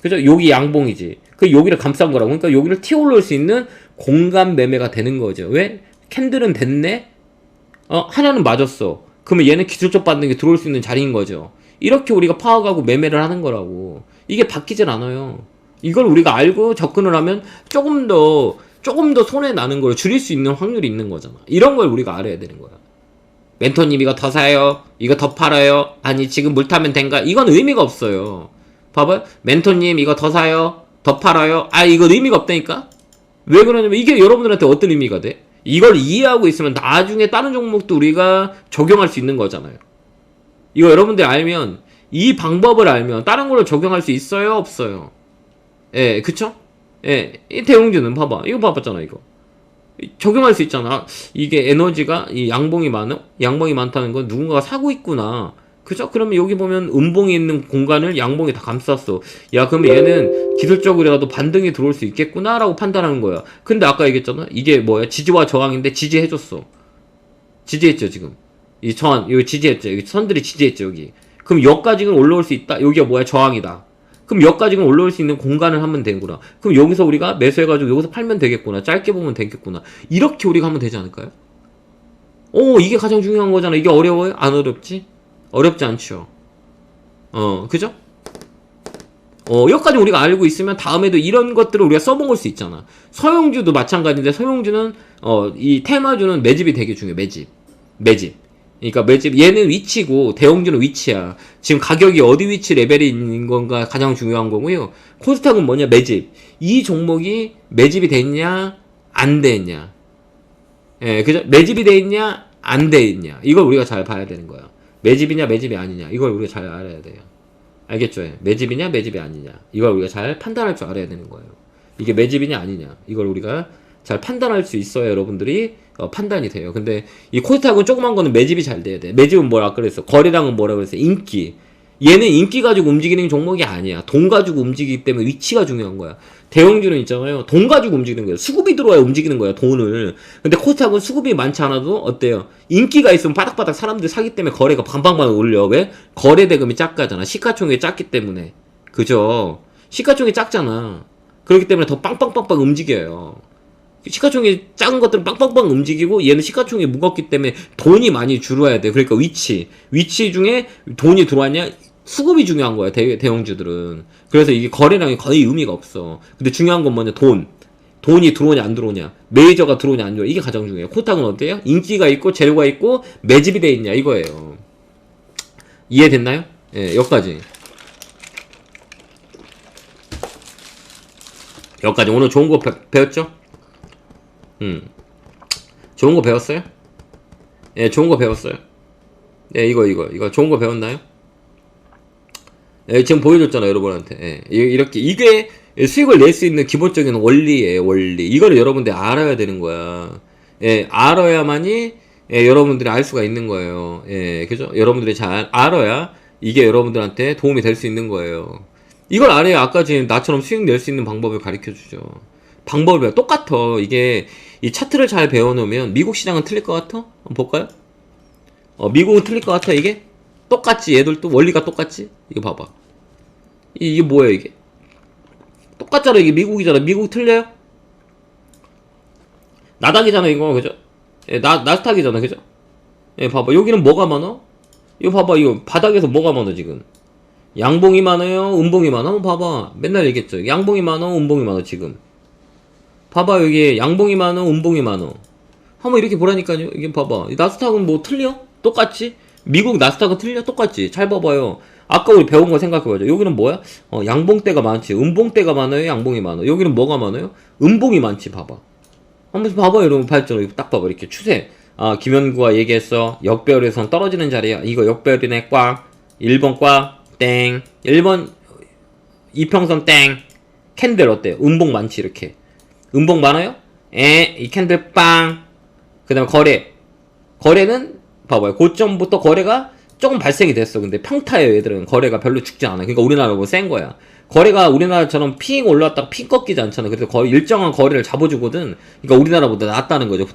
그죠? 여기 양봉이지. 그 여기를 감싼 거라고. 그러니까 여기를 튀어 올릴 수 있는 공간 매매가 되는 거죠. 왜? 캔들은 됐네? 하나는 맞았어. 그러면 얘는 기술적 반등이 들어올 수 있는 자리인 거죠. 이렇게 우리가 파악하고 매매를 하는 거라고. 이게 바뀌질 않아요. 이걸 우리가 알고 접근을 하면 조금 더 조금 더 손해 나는 걸 줄일 수 있는 확률이 있는 거잖아. 이런 걸 우리가 알아야 되는 거야. 멘토님 이거 더 사요? 이거 더 팔아요? 아니 지금 물 타면 된가? 이건 의미가 없어요. 봐봐요. 멘토님 이거 더 사요? 더 팔아요? 아 이거 의미가 없다니까? 왜 그러냐면 이게 여러분들한테 어떤 의미가 돼? 이걸 이해하고 있으면 나중에 다른 종목도 우리가 적용할 수 있는 거잖아요. 이거 여러분들 알면, 이 방법을 알면 다른 걸로 적용할 수 있어요? 없어요? 예, 그쵸? 예, 이 대웅주는 봐봐. 이거 봐봤잖아, 이거. 적용할 수 있잖아. 이게 에너지가, 이 양봉이 많아? 양봉이 많다는 건 누군가가 사고 있구나. 그죠? 그러면 여기 보면 음봉이 있는 공간을 양봉이 다 감쌌어. 야, 그러면 얘는 기술적으로라도 반등이 들어올 수 있겠구나라고 판단하는 거야. 근데 아까 얘기했잖아. 이게 뭐야? 지지와 저항인데 지지해줬어. 지지했죠, 지금. 이 저항, 여기 지지했죠. 여기 선들이 지지했죠, 여기. 그럼 여기까지는 올라올 수 있다? 여기가 뭐야? 저항이다. 그럼 여기까지는 올라올 수 있는 공간을 하면 되는구나. 그럼 여기서 우리가 매수해가지고 여기서 팔면 되겠구나. 짧게 보면 되겠구나. 이렇게 우리가 하면 되지 않을까요? 오, 이게 가장 중요한 거잖아. 이게 어려워요? 안 어렵지? 어렵지 않죠. 그죠? 여기까지 우리가 알고 있으면 다음에도 이런 것들을 우리가 써먹을 수 있잖아. 서용주도 마찬가지인데, 서용주는, 이 테마주는 매집이 되게 중요해. 매집. 그러니까 매집, 얘는 위치고, 대형주는 위치야. 지금 가격이 어디 위치 레벨이 있는 건가 가장 중요한 거고요. 코스닥은 뭐냐? 매집. 이 종목이 매집이 됐냐? 안 됐냐? 예, 그죠? 매집이 돼 있냐? 안 돼 있냐? 이걸 우리가 잘 봐야 되는 거야. 매집이냐 매집이 아니냐 이걸 우리가 잘 알아야 돼요. 알겠죠? 매집이냐 매집이 아니냐 이걸 우리가 잘 판단할 줄 알아야 되는 거예요. 이게 매집이냐 아니냐 이걸 우리가 잘 판단할 수 있어야 여러분들이 판단이 돼요. 근데 이 코스닥은 조그만 거는 매집이 잘 돼야 돼. 매집은 뭐라 그랬어? 거래량은 뭐라 그랬어? 인기. 얘는 인기 가지고 움직이는 종목이 아니야. 돈 가지고 움직이기 때문에 위치가 중요한 거야. 대형주는 있잖아요. 돈 가지고 움직이는 거예요. 수급이 들어와야 움직이는 거야, 돈을. 근데 코스닥은 수급이 많지 않아도 어때요? 인기가 있으면 바닥바닥 사람들이 사기 때문에 거래가 방방방 올려. 왜? 거래 대금이 작가잖아. 시가총액이 작기 때문에. 그죠? 시가총액이 작잖아. 그렇기 때문에 더 빵빵빵빵 움직여요. 시가총액이 작은 것들은 빵빵빵 움직이고 얘는 시가총액이 무겁기 때문에 돈이 많이 줄어야 돼. 그러니까 위치 중에 돈이 들어왔냐? 수급이 중요한 거야, 대형주들은. 그래서 이게 거래량이 거의 의미가 없어. 근데 중요한 건 뭐냐? 돈이 들어오냐 안 들어오냐, 메이저가 들어오냐 안 들어오냐, 이게 가장 중요해요. 코스닥은 어때요? 인기가 있고 재료가 있고 매집이 돼 있냐 이거예요. 이해됐나요? 예, 여기까지 오늘 좋은 거 배웠죠? 좋은 거 배웠어요? 예, 좋은 거 배웠어요. 예, 이거 좋은 거 배웠나요? 예, 지금 보여줬잖아 여러분한테. 예, 이렇게 이게 수익을 낼 수 있는 기본적인 원리예요. 원리. 이거를 여러분들이 알아야 되는 거야. 예, 알아야만이 여러분들이 알 수가 있는 거예요. 예, 그죠? 여러분들이 잘 알아야 이게 여러분들한테 도움이 될 수 있는 거예요. 이걸 알아야 아까 지금 나처럼 수익 낼 수 있는 방법을 가르쳐 주죠. 방법이 똑같아. 이게 이 차트를 잘 배워놓으면 미국 시장은 틀릴 것 같아? 한번 볼까요? 미국은 틀릴 것 같아 이게? 똑같지. 얘들도 원리가 똑같지. 이거 봐봐. 이게 뭐야 이게? 똑같잖아. 이게 미국이잖아. 미국 틀려요? 나닥이잖아 이거. 그죠? 예, 나스닥이잖아. 그죠? 예, 봐봐. 여기는 뭐가 많아? 이거 봐봐. 이거 바닥에서 뭐가 많아 지금? 양봉이 많아요? 음봉이 많아? 한번 봐봐. 맨날 얘기했죠. 양봉이 많아? 음봉이 많아 지금? 봐봐. 여기 양봉이 많아? 음봉이 많아? 한번 이렇게 보라니까요. 이게 봐봐. 나스닥은 뭐 틀려? 똑같지? 미국 나스닥은 틀려? 똑같지? 잘 봐봐요. 아까 우리 배운 거 생각해보자. 여기는 뭐야? 양봉대가 많지. 음봉대가 많아요? 양봉이 많아요? 여기는 뭐가 많아요? 음봉이 많지. 봐봐. 한번 봐봐. 여러분 발전 딱 봐봐. 이렇게 추세. 김현구가 얘기했어. 역별에선 떨어지는 자리야. 이거 역별이네. 꽉. 1번 꽉. 땡. 1번 이평선 땡. 캔들 어때요? 음봉 많지. 이렇게. 음봉 많아요? 이 캔들 빵. 그 다음에 거래는 봐봐요. 고점부터 거래가 조금 발생이 됐어. 근데 평타예요. 얘들은 거래가 별로 죽지 않아. 그러니까 우리나라 뭐 센 거야. 거래가 우리나라처럼 핑 올라왔다가 핑 꺾이지 않잖아. 그래서 거의 일정한 거래를 잡아주거든. 그러니까 우리나라보다 낫다는 거죠.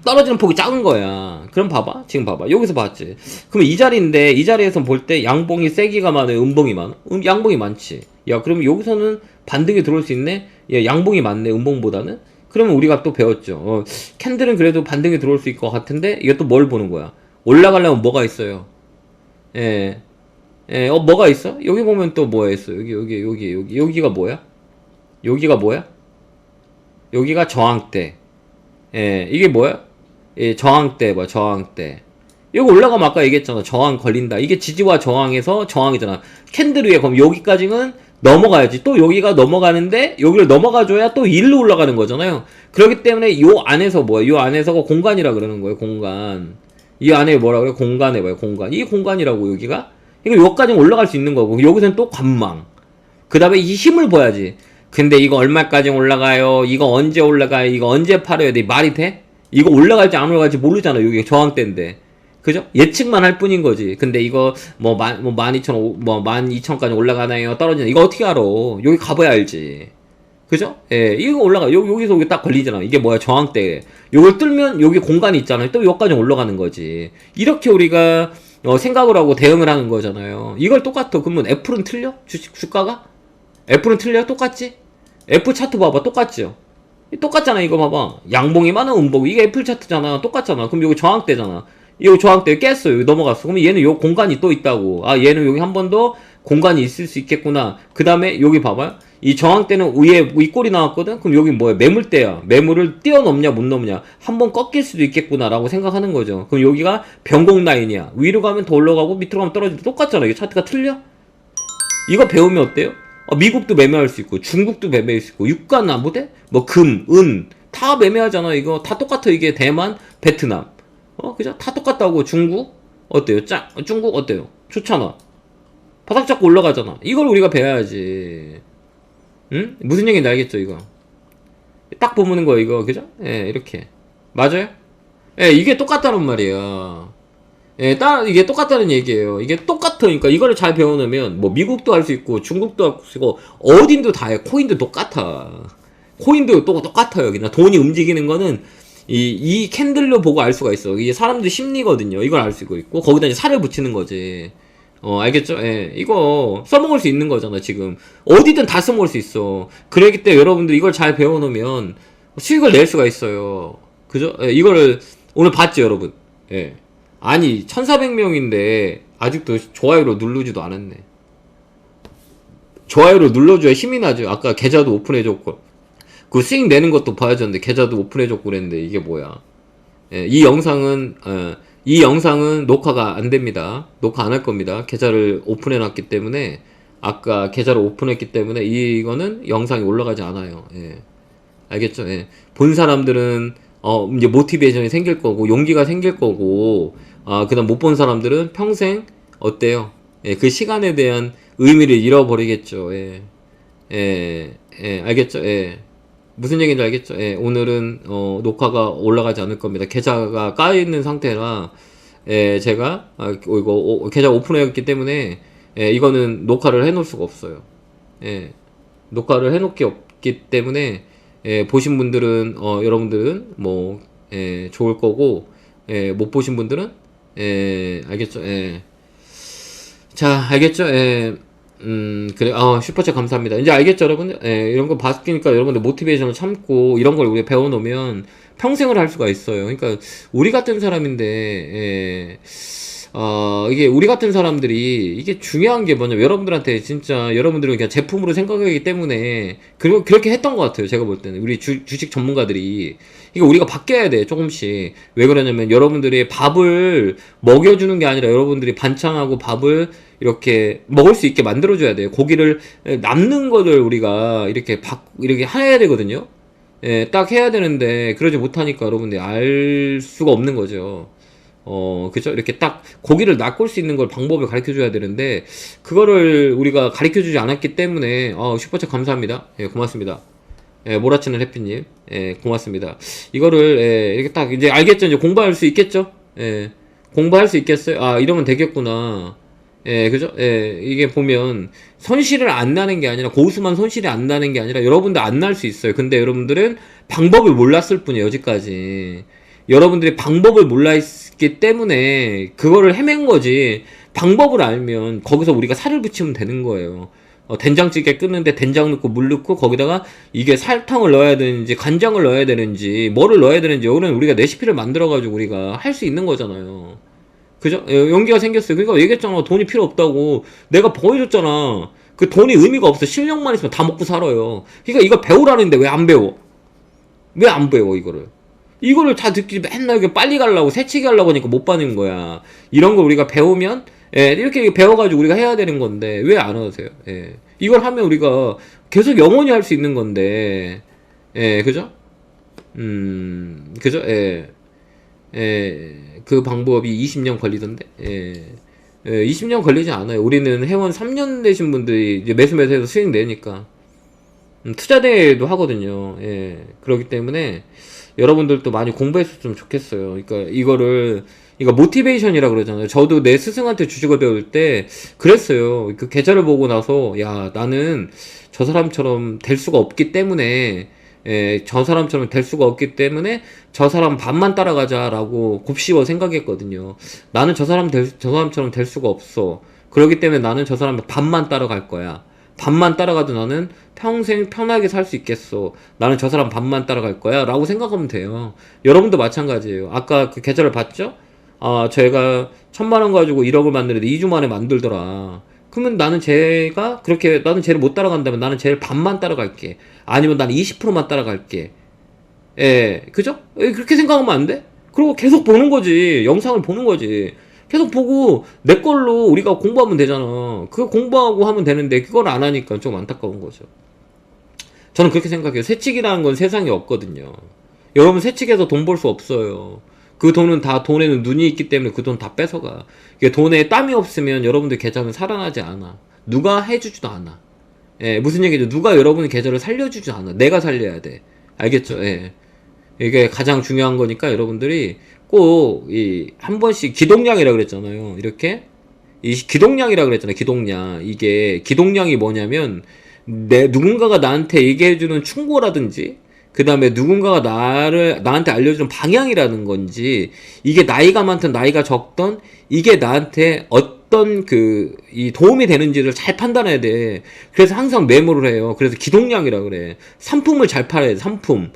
떨어지는 폭이 작은 거야. 그럼 봐봐. 지금 봐봐. 여기서 봤지. 그럼 이 자리인데 이 자리에서 볼 때 양봉이 세기가 많아요? 음봉이 많아? 양봉이 많지. 야, 그럼 여기서는 반등이 들어올 수 있네? 야, 양봉이 많네. 음봉보다는? 그러면 우리가 또 배웠죠. 캔들은 그래도 반등이 들어올 수 있을 것 같은데 이게 또 뭘 보는 거야? 올라가려면 뭐가 있어요? 뭐가 있어? 여기 보면 또 뭐가 있어? 여기가 뭐야? 여기가 뭐야? 여기가 저항대. 예, 이게 뭐야? 예, 저항대, 뭐, 저항대. 이거 올라가면 아까 얘기했잖아. 저항 걸린다. 이게 지지와 저항에서 저항이잖아. 캔들 위에, 그럼 여기까지는 넘어가야지. 또 여기가 넘어가는데, 여기를 넘어가줘야 또 1로 올라가는 거잖아요. 그렇기 때문에 요 안에서 뭐야? 요 안에서가 공간이라 그러는 거예요, 공간. 이 안에 뭐라 그래? 공간 해봐요, 공간. 이게 공간이라고, 여기가? 이거 여기까지는 올라갈 수 있는 거고, 여기서는 또 관망. 그 다음에 이 힘을 봐야지. 근데 이거 얼마까지 올라가요? 이거 언제 올라가요? 이거 언제 팔아야 돼? 말이 돼? 이거 올라갈지 안 올라갈지 모르잖아. 여기 저항대인데. 그죠? 예측만 할 뿐인 거지. 근데 이거 뭐 12,000까지 올라가나요? 떨어지나? 이거 어떻게 알아? 여기 가봐야 알지. 그죠? 예, 이거 올라가. 여기서 여기 딱 걸리잖아. 이게 뭐야? 저항대. 요걸 뚫면 여기 공간이 있잖아요. 또 여기까지 올라가는 거지. 이렇게 우리가 생각을 하고 대응을 하는 거잖아요. 이걸 똑같아. 그러면 애플은 틀려? 주가가? 애플은 틀려? 똑같지? 애플 차트 봐봐. 똑같죠? 똑같잖아. 이거 봐봐. 양봉이 많은 음봉. 이게 애플 차트잖아. 똑같잖아. 그럼 여기 저항대잖아. 이거 저항대 깼어. 여기 넘어갔어. 그러면 얘는 요 공간이 또 있다고. 아, 얘는 여기 한 번 더 공간이 있을 수 있겠구나. 그 다음에 여기 봐봐요. 이 저항대는 위에 이 꼴이 나왔거든? 그럼 여기 뭐야? 매물대야. 매물을 뛰어넘냐, 못 넘냐. 한 번 꺾일 수도 있겠구나. 라고 생각하는 거죠. 그럼 여기가 변곡 라인이야. 위로 가면 더 올라가고 밑으로 가면 떨어지고 똑같잖아. 이게 차트가 틀려? 이거 배우면 어때요? 미국도 매매할 수 있고 중국도 매매할 수 있고 유가 나무대 뭐 금, 은 다 매매하잖아. 이거 다 똑같아. 이게 대만, 베트남 그죠? 다 똑같다고. 중국 어때요? 중국 어때요? 좋잖아. 바닥 잡고 올라가잖아. 이걸 우리가 배워야지. 응? 무슨 얘기인지 알겠죠? 이거 딱 보는 거 이거 그죠? 예, 이렇게 맞아요? 예, 이게 똑같다는 말이야. 예, 이게 똑같다는 얘기예요. 이게 똑같으니까 이거를 잘 배워놓으면 뭐 미국도 할 수 있고 중국도 할 수 있고 어딘도 다 해. 코인도 똑같아. 코인도 또 똑같아요. 그냥 돈이 움직이는 거는 이 캔들로 보고 알 수가 있어. 이게 사람들 심리거든요. 이걸 알 수 있고 거기다 이제 살을 붙이는 거지. 알겠죠? 예, 이거 써먹을 수 있는 거잖아. 지금 어디든 다 써먹을 수 있어. 그러기 때문에 여러분들 이걸 잘 배워놓으면 수익을 낼 수가 있어요. 그죠? 예, 이거를 오늘 봤죠, 여러분? 예. 아니 1400명인데 아직도 좋아요로 누르지도 않았네. 좋아요로 눌러줘야 힘이 나죠. 아까 계좌도 오픈해줬고 그 수익 내는 것도 봐야졌는데 계좌도 오픈해줬고 그랬는데 이게 뭐야. 예, 이 영상은 녹화가 안됩니다. 녹화 안 할 겁니다. 계좌를 오픈해놨기 때문에 아까 계좌를 오픈했기 때문에 이거는 영상이 올라가지 않아요. 예. 알겠죠? 예. 본 사람들은 이제 모티베이션이 생길 거고 용기가 생길 거고 그다음 못 본 사람들은 평생 어때요? 예, 그 시간에 대한 의미를 잃어버리겠죠. 예. 예. 예, 알겠죠? 예. 무슨 얘기인지 알겠죠? 예, 오늘은 녹화가 올라가지 않을 겁니다. 계좌가 까여있는 상태라 예, 제가 이거 계좌 오픈했기 때문에 예, 이거는 녹화를 해놓을 수가 없어요. 예, 녹화를 해놓을 게 없기 때문에 예, 보신 분들은 여러분들은 뭐 예, 좋을 거고 예, 못 보신 분들은 예, 알겠죠? 예. 자, 알겠죠? 예. 그래. 슈퍼챗 감사합니다. 이제 알겠죠, 여러분? 예, 이런 거 봤으니까 여러분들 모티베이션을 참고 이런 걸 우리가 배워놓으면 평생을 할 수가 있어요. 그러니까 우리 같은 사람인데 예, 이게 우리 같은 사람들이 이게 중요한 게 뭐냐면 여러분들한테 진짜 여러분들은 그냥 제품으로 생각하기 때문에 그리고 그렇게 했던 것 같아요. 제가 볼 때는 우리 주식 전문가들이 이거 우리가 바뀌어야 돼. 조금씩. 왜 그러냐면 여러분들이 밥을 먹여주는 게 아니라 여러분들이 반찬하고 밥을 이렇게 먹을 수 있게 만들어줘야 돼요. 고기를 남는 거를 우리가 이렇게 해야 되거든요. 예, 딱 해야 되는데 그러지 못하니까 여러분들이 알 수가 없는 거죠. 그죠? 이렇게 딱 고기를 낚을 수 있는 걸 방법을 가르쳐 줘야 되는데 그거를 우리가 가르쳐 주지 않았기 때문에 슈퍼챗 감사합니다. 예, 고맙습니다. 예, 몰아치는 해피님. 예, 고맙습니다. 이거를 예, 이렇게 딱 이제 알겠죠? 이제 공부할 수 있겠죠? 예, 공부할 수 있겠어요? 이러면 되겠구나. 예, 그죠? 예, 이게 보면 손실을 안 나는 게 아니라 고수만 손실이 안 나는 게 아니라 여러분들 안 날 수 있어요. 근데 여러분들은 방법을 몰랐을 뿐이에요. 여지까지 여러분들이 방법을 몰랐기 때문에 그거를 헤맨 거지. 방법을 알면 거기서 우리가 살을 붙이면 되는 거예요. 된장찌개 끓는데 된장 넣고 물 넣고 거기다가 이게 설탕을 넣어야 되는지 간장을 넣어야 되는지 뭐를 넣어야 되는지 여기는 우리가 레시피를 만들어 가지고 우리가 할 수 있는 거잖아요. 그죠? 용기가 생겼어요. 그러니까 얘기했잖아. 돈이 필요 없다고. 내가 보여줬잖아. 그 돈이 의미가 없어. 실력만 있으면 다 먹고 살아요. 그러니까 이거 배우라는데 왜 안 배워? 왜 안 배워 이거를? 이거를 다 듣기 맨날 이렇게 빨리 가려고 새치기 하려고 하니까 못 받는 거야. 이런 걸 우리가 배우면 이렇게 배워가지고 우리가 해야 되는 건데 왜 안 하세요? 이걸 하면 우리가 계속 영원히 할 수 있는 건데 그죠? 그죠? 그 방법이 20년 걸리던데 20년 걸리지 않아요. 우리는 회원 3년 되신 분들이 이제 매수매수해서 수익 내니까 투자대회도 하거든요. 그렇기 때문에 여러분들도 많이 공부했으면 좋겠어요. 그러니까 이거 모티베이션이라 그러잖아요. 저도 내 스승한테 주식을 배울 때 그랬어요. 그 계좌를 보고 나서 야 나는 저 사람처럼 될 수가 없기 때문에 저 사람처럼 될 수가 없기 때문에 저 사람 반만 따라가자라고 곱씹어 생각했거든요. 나는 저 사람처럼 될 수가 없어. 그렇기 때문에 나는 저 사람 반만 따라갈 거야. 반만 따라가도 나는 평생 편하게 살 수 있겠어. 나는 저 사람 반만 따라갈 거야. 라고 생각하면 돼요. 여러분도 마찬가지예요. 아까 그 계좌를 봤죠? 제가 1000만원 가지고 1억을 만드는데 2주 만에 만들더라. 그러면 나는 쟤를 못 따라간다면 나는 쟤를 반만 따라갈게. 아니면 나는 20%만 따라갈게. 그죠? 그렇게 생각하면 안 돼? 그리고 계속 보는 거지. 영상을 보는 거지. 계속 보고 내 걸로 우리가 공부하면 되잖아. 그거 공부하고 하면 되는데 그걸 안 하니까 좀 안타까운 거죠. 저는 그렇게 생각해요. 새치기라는 건 세상에 없거든요. 여러분 새치기해서 돈 벌 수 없어요. 그 돈은 다 돈에는 눈이 있기 때문에 그 돈 다 뺏어가. 돈에 땀이 없으면 여러분들 계좌는 살아나지 않아. 누가 해주지도 않아. 무슨 얘기죠? 누가 여러분의 계좌를 살려주지 않아. 내가 살려야 돼. 알겠죠? 이게 가장 중요한 거니까 여러분들이 꼭 한 번씩 기동량이라 그랬잖아요. 이렇게 기동량이라 그랬잖아요. 기동량. 이게 기동량이 뭐냐면 누군가가 나한테 얘기해주는 충고라든지 그 다음에 누군가가 나한테 알려주는 방향이라는 건지 이게 나이가 많든 나이가 적든 이게 나한테 어떤 이 도움이 되는지를 잘 판단해야 돼. 그래서 항상 메모를 해요. 그래서 기동량이라 그래. 상품을 잘 팔아야 돼. 상품.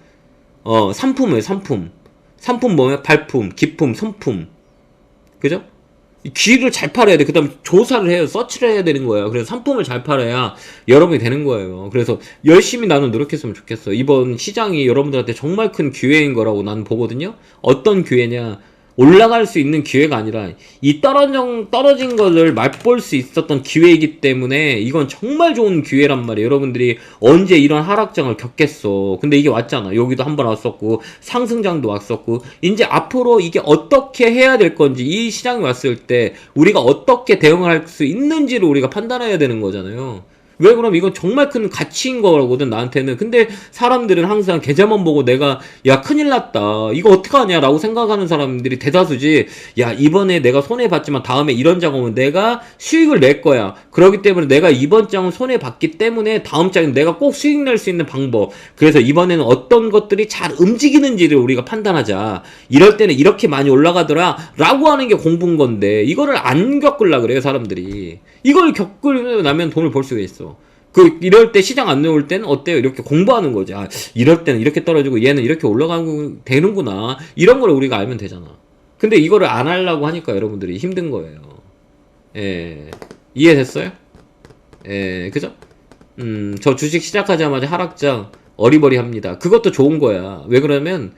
상품 뭐냐? 발품, 기품, 손품. 그죠? 귀를 잘 팔아야 돼. 그 다음에 조사를 해요. 서치를 해야 되는 거예요. 그래서 상품을 잘 팔아야 여러분이 되는 거예요. 그래서 열심히 나는 노력했으면 좋겠어. 이번 시장이 여러분들한테 정말 큰 기회인 거라고 나는 보거든요. 어떤 기회냐? 올라갈 수 있는 기회가 아니라 이 떨어진 것을 맛볼 수 있었던 기회이기 때문에 이건 정말 좋은 기회란 말이에요. 여러분들이 언제 이런 하락장을 겪겠어. 근데 이게 왔잖아. 여기도 한번 왔었고 상승장도 왔었고 이제 앞으로 이게 어떻게 해야 될 건지 이 시장이 왔을 때 우리가 어떻게 대응을 할 수 있는지를 우리가 판단해야 되는 거잖아요. 왜 그럼 이건 정말 큰 가치인 거거든 나한테는. 근데 사람들은 항상 계좌만 보고 내가 야 큰일 났다 이거 어떡하냐 라고 생각하는 사람들이 대다수지. 야 이번에 내가 손해봤지만 다음에 이런 장 오면 내가 수익을 낼 거야. 그렇기 때문에 내가 이번 장은 손해봤기 때문에 다음 장은 내가 꼭 수익 낼 수 있는 방법. 그래서 이번에는 어떤 것들이 잘 움직이는지를 우리가 판단하자. 이럴 때는 이렇게 많이 올라가더라 라고 하는 게 공부인 건데 이거를 안 겪으려고 그래요 사람들이. 이걸 겪으려 나면 돈을 벌 수가 있어. 이럴 때 시장 안 나올 때는 어때요? 이렇게 공부하는 거지. 이럴 때는 이렇게 떨어지고 얘는 이렇게 올라가고 되는구나. 이런 걸 우리가 알면 되잖아. 근데 이거를 안 하려고 하니까 여러분들이 힘든 거예요. 이해됐어요? 그죠? 저 주식 시작하자마자 하락장 어리버리합니다. 그것도 좋은 거야. 왜 그러면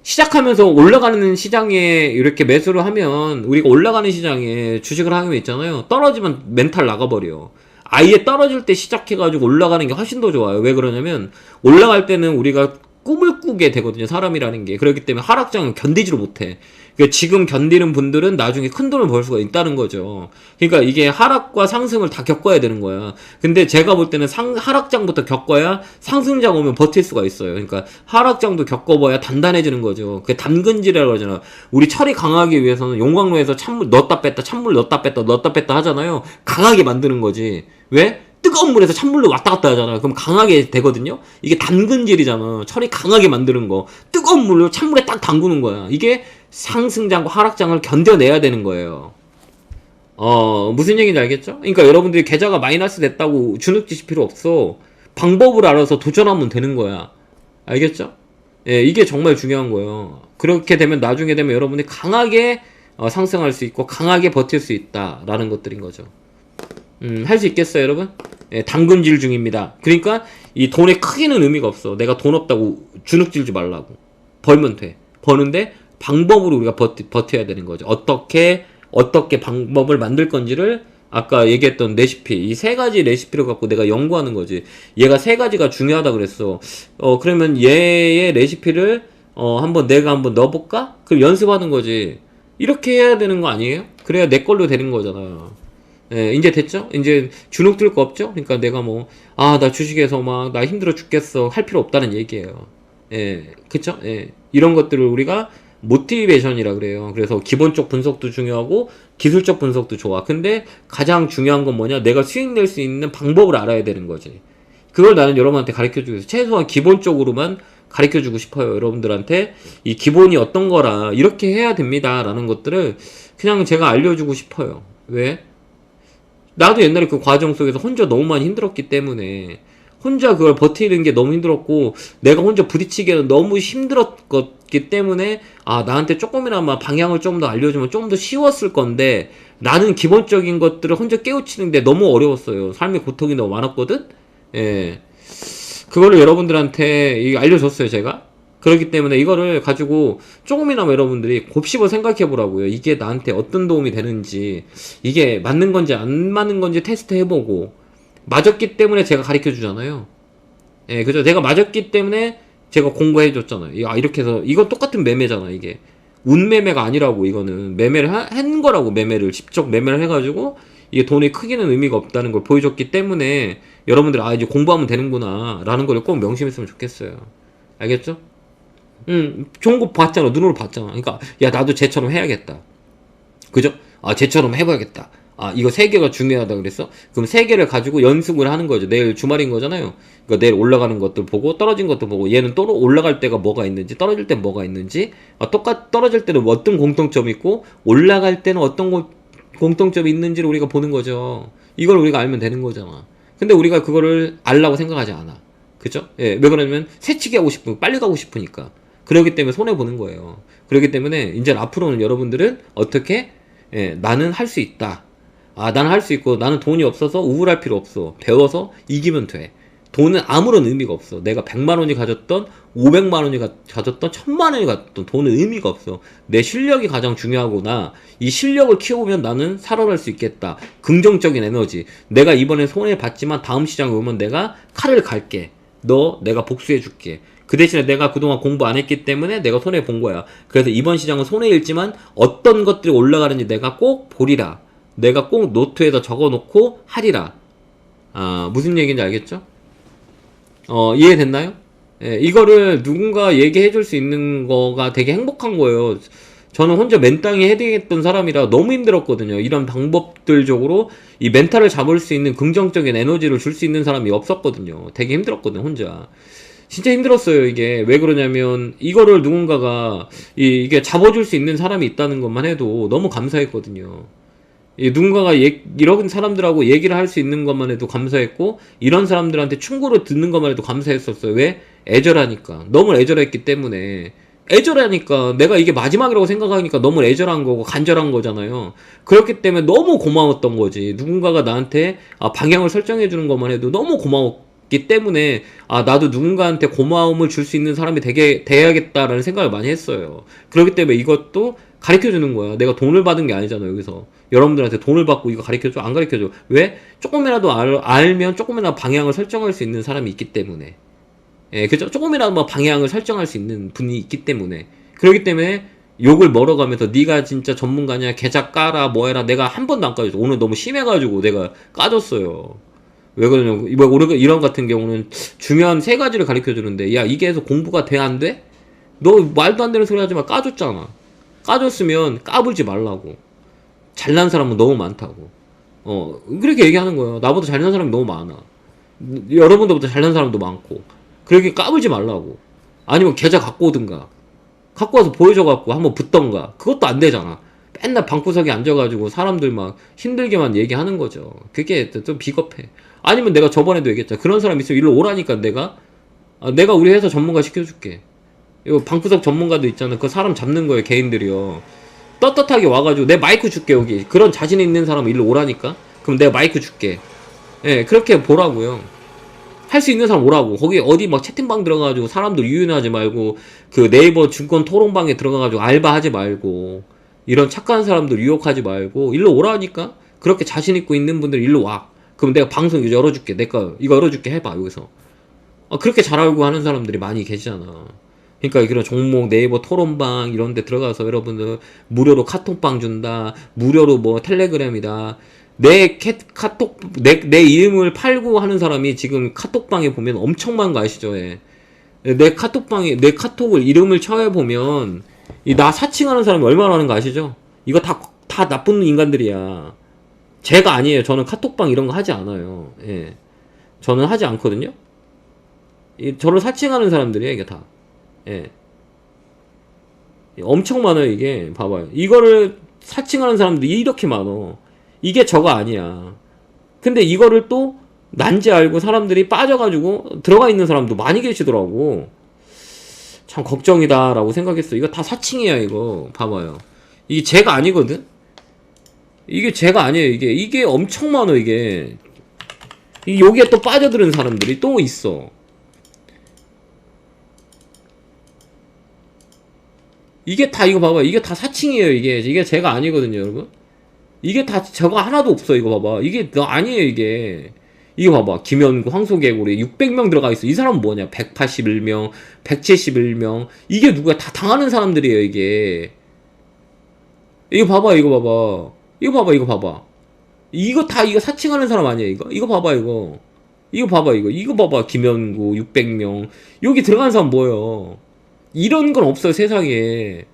시작하면서 올라가는 시장에 이렇게 매수를 하면 우리가 올라가는 시장에 주식을 하면 있잖아요. 떨어지면 멘탈 나가버려. 아예 떨어질 때 시작해가지고 올라가는 게 훨씬 더 좋아요. 왜 그러냐면 올라갈 때는 우리가 꿈을 꾸게 되거든요. 사람이라는 게. 그렇기 때문에 하락장은 견디지를 못해. 그러니까 지금 견디는 분들은 나중에 큰 돈을 벌 수가 있다는 거죠. 그러니까 이게 하락과 상승을 다 겪어야 되는 거야. 근데 제가 볼 때는 하락장부터 겪어야 상승장 오면 버틸 수가 있어요. 그러니까 하락장도 겪어봐야 단단해지는 거죠. 그게 담근질이라고 하잖아. 우리 철이 강하기 위해서는 용광로에서 찬물 넣었다 뺐다 찬물 넣었다 뺐다 하잖아요. 강하게 만드는 거지. 왜? 뜨거운 물에서 찬물로 왔다 갔다 하잖아. 그럼 강하게 되거든요. 이게 담근질이잖아. 철이 강하게 만드는 거. 뜨거운 물로 찬물에 딱 담그는 거야. 이게 상승장과 하락장을 견뎌내야 되는 거예요. 무슨 얘기인지 알겠죠? 그러니까 여러분들이 계좌가 마이너스 됐다고 주눅지실 필요 없어. 방법을 알아서 도전하면 되는 거야. 알겠죠? 이게 정말 중요한 거예요. 그렇게 되면 나중에 되면 여러분이 강하게 상승할 수 있고 강하게 버틸 수 있다라는 것들인 거죠. 할 수 있겠어요, 여러분? 담금질 중입니다. 그러니까 이 돈의 크기는 의미가 없어. 내가 돈 없다고 주눅질지 말라고. 벌면 돼. 버는데 방법으로 우리가 버텨야 되는 거죠. 어떻게 방법을 만들 건지를 아까 얘기했던 레시피, 이 세 가지 레시피를 갖고 내가 연구하는 거지. 얘가 세 가지가 중요하다 그랬어. 그러면 얘의 레시피를 한번 내가 한번 넣어볼까? 그럼 연습하는 거지. 이렇게 해야 되는 거 아니에요? 그래야 내 걸로 되는 거잖아. 예, 이제 됐죠? 이제 주눅 들 거 없죠? 그러니까 내가 나 주식에서 나 힘들어 죽겠어 할 필요 없다는 얘기예요. 예, 그쵸? 예, 이런 것들을 우리가 모티베이션이라 그래요. 그래서 기본적 분석도 중요하고 기술적 분석도 좋아. 근데 가장 중요한 건 뭐냐? 내가 수익 낼 수 있는 방법을 알아야 되는 거지. 그걸 나는 여러분한테 가르쳐주기 위해서 최소한 기본적으로만 가르쳐주고 싶어요. 여러분들한테 이 기본이 어떤 거라 이렇게 해야 됩니다 라는 것들을 그냥 제가 알려주고 싶어요. 왜? 나도 옛날에 그 과정 속에서 혼자 너무 많이 힘들었기 때문에 혼자 그걸 버티는 게 너무 힘들었고 내가 혼자 부딪히기에는 너무 힘들었기 때문에 나한테 조금이나마 방향을 좀 더 알려주면 좀 더 쉬웠을 건데 나는 기본적인 것들을 혼자 깨우치는데 너무 어려웠어요. 삶의 고통이 너무 많았거든. 예, 그거를 여러분들한테 알려줬어요 제가. 그렇기 때문에 이거를 가지고 조금이나마 여러분들이 곱씹어 생각해 보라고요. 이게 나한테 어떤 도움이 되는지, 이게 맞는 건지 안 맞는 건지 테스트 해보고, 맞았기 때문에 제가 가르쳐 주잖아요. 예, 그죠? 내가 맞았기 때문에 제가 공부해 줬잖아요. 이렇게 해서, 이거 똑같은 매매잖아, 이게. 운매매가 아니라고, 이거는. 매매를 한 거라고, 매매를. 직접 매매를 해가지고, 이게 돈이 크기는 의미가 없다는 걸 보여줬기 때문에, 여러분들, 이제 공부하면 되는구나, 라는 걸 꼭 명심했으면 좋겠어요. 알겠죠? 좋은 거 봤잖아. 눈으로 봤잖아. 그러니까, 나도 쟤처럼 해야겠다. 그죠? 쟤처럼 해봐야겠다. 이거 3개가 중요하다 그랬어? 그럼 3개를 가지고 연습을 하는 거죠. 내일 주말인 거잖아요. 그러니까 내일 올라가는 것들 보고, 떨어진 것도 보고, 얘는 또 올라갈 때가 뭐가 있는지, 떨어질 땐 뭐가 있는지, 떨어질 때는 어떤 공통점이 있고, 올라갈 때는 어떤 공통점이 있는지를 우리가 보는 거죠. 이걸 우리가 알면 되는 거잖아. 근데 우리가 그거를 알라고 생각하지 않아. 그죠? 예, 왜 그러냐면, 새치기 하고 싶으니까, 빨리 가고 싶으니까. 그렇기 때문에 손해보는 거예요. 그렇기 때문에, 이제 앞으로는 여러분들은 어떻게, 나는 할 수 있다. 나는 할 수 있고, 나는 돈이 없어서 우울할 필요 없어. 배워서 이기면 돼. 돈은 아무런 의미가 없어. 내가 100만 원이 가졌던, 500만 원이 가졌던, 1000만 원이 가졌던 돈은 의미가 없어. 내 실력이 가장 중요하구나. 이 실력을 키워보면 나는 살아날 수 있겠다. 긍정적인 에너지. 내가 이번에 손해봤지만 다음 시장에 오면 내가 칼을 갈게. 내가 복수해줄게. 그 대신에 내가 그동안 공부 안 했기 때문에 내가 손해본 거야. 그래서 이번 시장은 손해일지만 어떤 것들이 올라가는지 내가 꼭 보리라. 내가 꼭 노트에다 적어놓고 하리라. 무슨 얘기인지 알겠죠? 이해됐나요? 예, 이거를 누군가 얘기해 줄 수 있는 거가 되게 행복한 거예요. 저는 혼자 맨땅에 헤딩했던 사람이라 너무 힘들었거든요. 이런 방법들적으로 이 멘탈을 잡을 수 있는 긍정적인 에너지를 줄 수 있는 사람이 없었거든요. 되게 힘들었거든요, 혼자. 진짜 힘들었어요, 이게. 왜 그러냐면, 이거를 누군가가, 이게 잡아줄 수 있는 사람이 있다는 것만 해도 너무 감사했거든요. 누군가가 이런 사람들하고 얘기를 할 수 있는 것만 해도 감사했고, 이런 사람들한테 충고를 듣는 것만 해도 감사했었어요. 왜? 애절하니까. 너무 애절했기 때문에. 애절하니까 내가 이게 마지막이라고 생각하니까 너무 애절한 거고 간절한 거잖아요. 그렇기 때문에 너무 고마웠던 거지. 누군가가 나한테 방향을 설정해 주는 것만 해도 너무 고마웠기 때문에 나도 누군가한테 고마움을 줄 수 있는 사람이 돼야겠다라는 생각을 많이 했어요. 그렇기 때문에 이것도 가르쳐 주는 거야. 내가 돈을 받은 게 아니잖아. 여기서 여러분들한테 돈을 받고 이거 가르쳐줘? 안 가르쳐줘? 왜? 조금이라도 알면 조금이라도 방향을 설정할 수 있는 사람이 있기 때문에. 예, 그죠? 조금이라도 방향을 설정할 수 있는 분이 있기 때문에. 그렇기 때문에 욕을 멀어가면서 네가 진짜 전문가냐, 계좌 까라, 뭐 해라. 내가 한 번도 안 까줬어. 오늘 너무 심해가지고 내가 까줬어요. 왜 그러냐고. 오늘 이런 같은 경우는 중요한 3가지를 가르쳐 주는데, 야, 이게 해서 공부가 돼, 안 돼? 너 말도 안 되는 소리 하지 마. 까줬잖아. 까줬으면 까불지 말라고. 잘난 사람은 너무 많다고. 그렇게 얘기하는 거예요. 나보다 잘난 사람이 너무 많아. 여러분들보다 잘난 사람도 많고. 그렇게 까불지 말라고. 아니면 계좌 갖고 오든가. 갖고 와서 보여줘갖고 한번 붙던가. 그것도 안 되잖아. 맨날 방구석에 앉아가지고 사람들 막 힘들게만 얘기하는 거죠. 그게 좀 비겁해. 아니면 내가 저번에도 얘기했잖아. 그런 사람 있으면 일로 오라니까 내가 우리 회사 전문가 시켜줄게. 이거 방구석 전문가도 있잖아. 그 사람 잡는 거예요, 개인들이요. 떳떳하게 와가지고 내 마이크 줄게, 여기. 그런 자신 있는 사람은 일로 오라니까. 그럼 내가 마이크 줄게. 예, 그렇게 보라고요. 할 수 있는 사람 오라고. 거기 어디 막 채팅방 들어가가지고 사람들 유인하지 말고, 그 네이버 증권 토론방에 들어가가지고 알바하지 말고, 이런 착한 사람들 유혹하지 말고, 일로 오라니까? 그렇게 자신있고 있는 분들 일로 와. 그럼 내가 방송 이제 열어줄게. 내가 이거 열어줄게 해봐, 여기서. 그렇게 잘 알고 하는 사람들이 많이 계시잖아. 그러니까 그런 종목 네이버 토론방 이런 데 들어가서 여러분들 무료로 카톡방 준다. 무료로 뭐 텔레그램이다. 내 이름을 팔고 하는 사람이 지금 카톡방에 보면 엄청 많은 거 아시죠? 예. 내 카톡을 이름을 쳐보면, 나 사칭하는 사람이 얼마나 많은 거 아시죠? 이거 다 나쁜 인간들이야. 제가 아니에요. 저는 카톡방 이런 거 하지 않아요. 예. 저는 하지 않거든요? 저를 사칭하는 사람들이에요, 이게 다. 예. 엄청 많아요, 이게. 봐봐요. 이거를 사칭하는 사람들이 이렇게 많어. 이게 저거 아니야. 근데 이거를 또 난지 알고 사람들이 빠져가지고 들어가 있는 사람도 많이 계시더라고. 참 걱정이다라고 생각했어. 이거 다 사칭이야, 이거. 봐봐요. 이게 제가 아니거든? 이게 제가 아니에요, 이게 엄청 많아, 이게. 여기에 또 빠져드는 사람들이 또 있어. 이게 다 이거 봐봐. 이게 다 사칭이에요, 이게 제가 아니거든요, 여러분. 이게 다 저거 하나도 없어. 이거 봐봐. 이게 너 아니에요, 이게. 이거 봐봐. 김연구, 황소개구리 600명 들어가 있어. 이 사람은 뭐냐? 181명, 171명. 이게 누구야? 다 당하는 사람들이에요, 이게. 이거 봐봐, 이거 봐봐. 이거 봐봐, 이거 봐봐. 이거 사칭하는 사람 아니야, 이거? 이거 봐봐, 이거. 이거 봐봐, 이거. 이거 봐봐. 김연구 600명. 여기 들어간 사람 뭐예요? 이런 건 없어요, 세상에.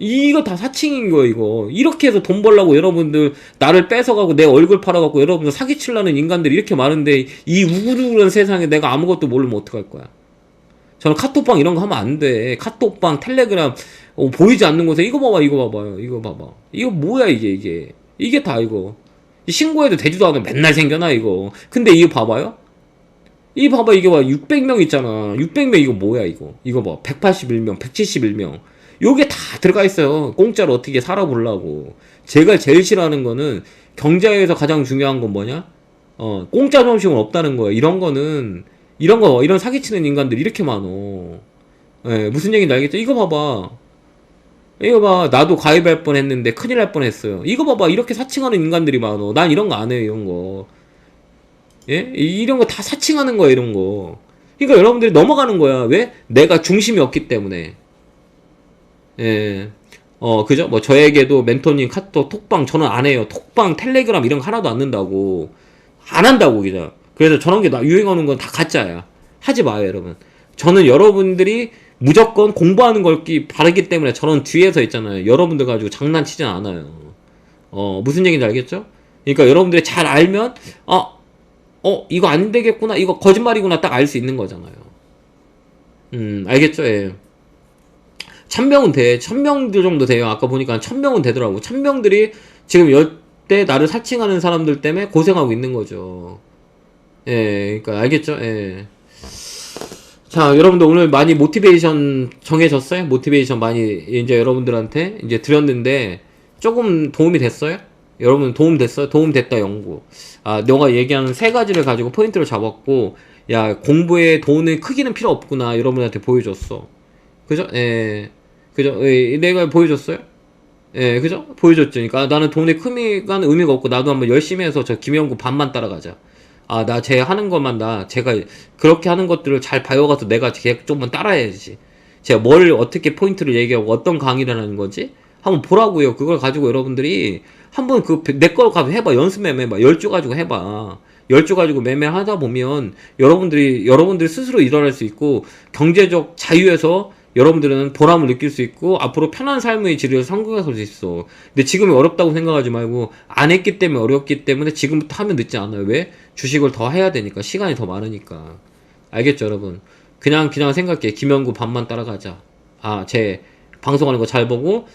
이거 다 사칭인 거예요, 이거. 이렇게 해서 돈 벌려고 여러분들 나를 뺏어가고 내 얼굴 팔아갖고 여러분들 사기치려는 인간들이 이렇게 많은데, 이 우울한 세상에 내가 아무것도 모르면 어떡할 거야. 저는 카톡방 이런 거 하면 안 돼. 카톡방, 텔레그램, 보이지 않는 곳에 이거 봐봐, 이거 봐봐요. 이거 봐봐. 이거 뭐야, 이게. 이게 다 이거. 신고해도 되지도 않아. 맨날 생겨나, 이거. 근데 이거 봐봐요. 이거 봐봐, 이게 봐. 600명 있잖아. 600명 이거 뭐야, 이거. 이거 봐. 181명, 171명. 요게 다 들어가 있어요. 공짜로 어떻게 살아보려고. 제가 제일 싫어하는 거는, 경제에서 가장 중요한 건 뭐냐? 공짜 점심은 없다는 거예요. 이런 사기치는 인간들 이렇게 많어. 예, 무슨 얘기인지 알겠죠? 이거 봐봐. 이거 봐. 나도 가입할 뻔 했는데 큰일 날 뻔 했어요. 이거 봐봐. 이렇게 사칭하는 인간들이 많어. 난 이런 거 안 해요, 이런 거. 예? 이런 거 다 사칭하는 거야, 이런 거. 그러니까 여러분들이 넘어가는 거야. 왜? 내가 중심이 없기 때문에. 예. 그죠? 뭐, 저에게도 멘토님 카톡, 톡방 저는 안 해요. 톡방, 텔레그램 이런 거 하나도 안 는다고. 안 한다고, 그죠? 그래서 저런 게 유행하는 건 다 가짜야. 하지 마요, 여러분. 저는 여러분들이 무조건 공부하는 걸 바르기 때문에 저는 뒤에서 있잖아요. 여러분들 가지고 장난치진 않아요. 무슨 얘기인지 알겠죠? 그러니까 여러분들이 잘 알면, 이거 안 되겠구나. 이거 거짓말이구나. 딱 알 수 있는 거잖아요. 알겠죠? 예. 1000명은 돼. 1000명들 정도 돼요. 아까 보니까 1000명은 되더라고. 1000명들이 지금 열대 나를 사칭하는 사람들 때문에 고생하고 있는 거죠. 예, 그러니까 알겠죠? 예. 자, 여러분들 오늘 많이 모티베이션 정해졌어요? 모티베이션 많이 이제 여러분들한테 이제 드렸는데 조금 도움이 됐어요? 여러분 도움 됐어요? 도움 됐다 연구. 너가 얘기하는 세 가지를 가지고 포인트를 잡았고, 야, 공부에 돈의 크기는 필요 없구나. 여러분한테 보여줬어. 그죠? 예. 그죠? 예, 내가 보여줬어요? 예, 그죠? 보여줬죠. 그러니까 나는 돈의 크기가 의미가 없고, 나도 한번 열심히 해서 저 김영구 반만 따라가자. 나 쟤 하는 것만 제가 그렇게 하는 것들을 잘 봐와가서 내가 걔 조금만 따라해야지. 제가 뭘 어떻게 포인트를 얘기하고 어떤 강의를 하는 건지 한번 보라고요. 그걸 가지고 여러분들이 한번 내 걸 가지고 해봐. 연습 매매 해봐. 10주 가지고 해봐. 10주 가지고 매매하다 보면 여러분들이 스스로 일어날 수 있고, 경제적 자유에서 여러분들은 보람을 느낄 수 있고, 앞으로 편한 삶의 질을 성공할 수 있어. 근데 지금이 어렵다고 생각하지 말고, 안 했기 때문에 어렵기 때문에 지금부터 하면 늦지 않아요. 왜? 주식을 더 해야 되니까. 시간이 더 많으니까. 알겠죠, 여러분? 그냥 생각해. 김연구 반만 따라가자. 쟤 방송하는 거 잘 보고,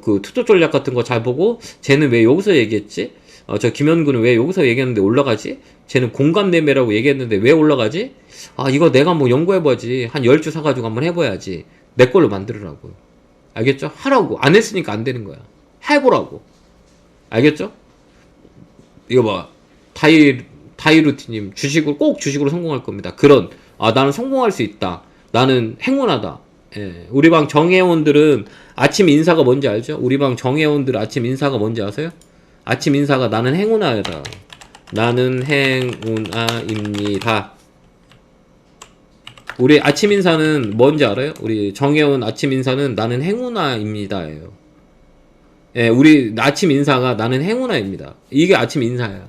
그 투자 전략 같은 거 잘 보고, 쟤는 왜 여기서 얘기했지? 저 김연구는 왜 여기서 얘기했는데 올라가지? 쟤는 공감 매매라고 얘기했는데 왜 올라가지? 이거 내가 한번 연구해봐야지. 한 10주 사가지고 한번 해봐야지. 내 걸로 만들으라고. 알겠죠? 하라고. 안 했으니까 안 되는 거야. 해보라고. 알겠죠? 이거 봐. 다이루티님 주식으로 꼭 주식으로 성공할 겁니다. 그런 나는 성공할 수 있다. 나는 행운하다. 예, 우리 방 정회원들은 아침 인사가 뭔지 알죠? 우리 방 정회원들 아침 인사가 뭔지 아세요? 아침 인사가 나는 행운아다. 나는 행운아입니다. 우리 아침 인사는 뭔지 알아요? 우리 정혜원 아침 인사는 나는 행운아입니다예요. 예, 우리 아침 인사가 나는 행운아입니다. 이게 아침 인사야.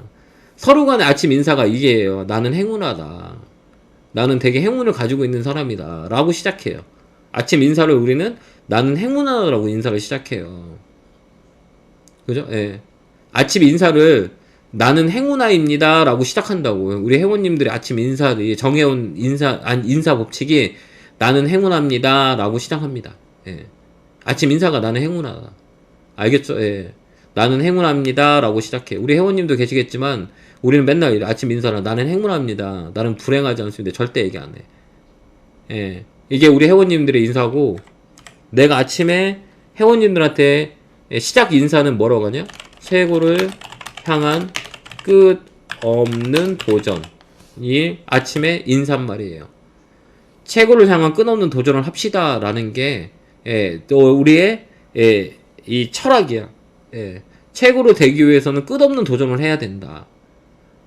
서로 간의 아침 인사가 이게예요. 나는 행운아다. 나는 되게 행운을 가지고 있는 사람이다. 라고 시작해요. 아침 인사를 우리는 나는 행운아라고 인사를 시작해요. 그죠? 예. 아침 인사를 나는 행운아입니다 라고 시작한다고요. 우리 회원님들의 아침 인사들이 정해온 인사 법칙이 나는 행운합니다 라고 시작합니다. 예. 아침 인사가 나는 행운하다. 알겠죠? 예. 나는 행운합니다 라고 시작해. 우리 회원님도 계시겠지만 우리는 맨날 아침 인사를 나는 행운합니다. 나는 불행하지 않습니다. 절대 얘기 안 해. 예. 이게 우리 회원님들의 인사고, 내가 아침에 회원님들한테 시작 인사는 뭐라고 하냐? 최고를 향한 끝 없는 도전이 아침에 인사말이에요. 최고를 향한 끝없는 도전을 합시다 라는 게 또 우리의 이 철학이야. 최고로 되기 위해서는 끝없는 도전을 해야 된다.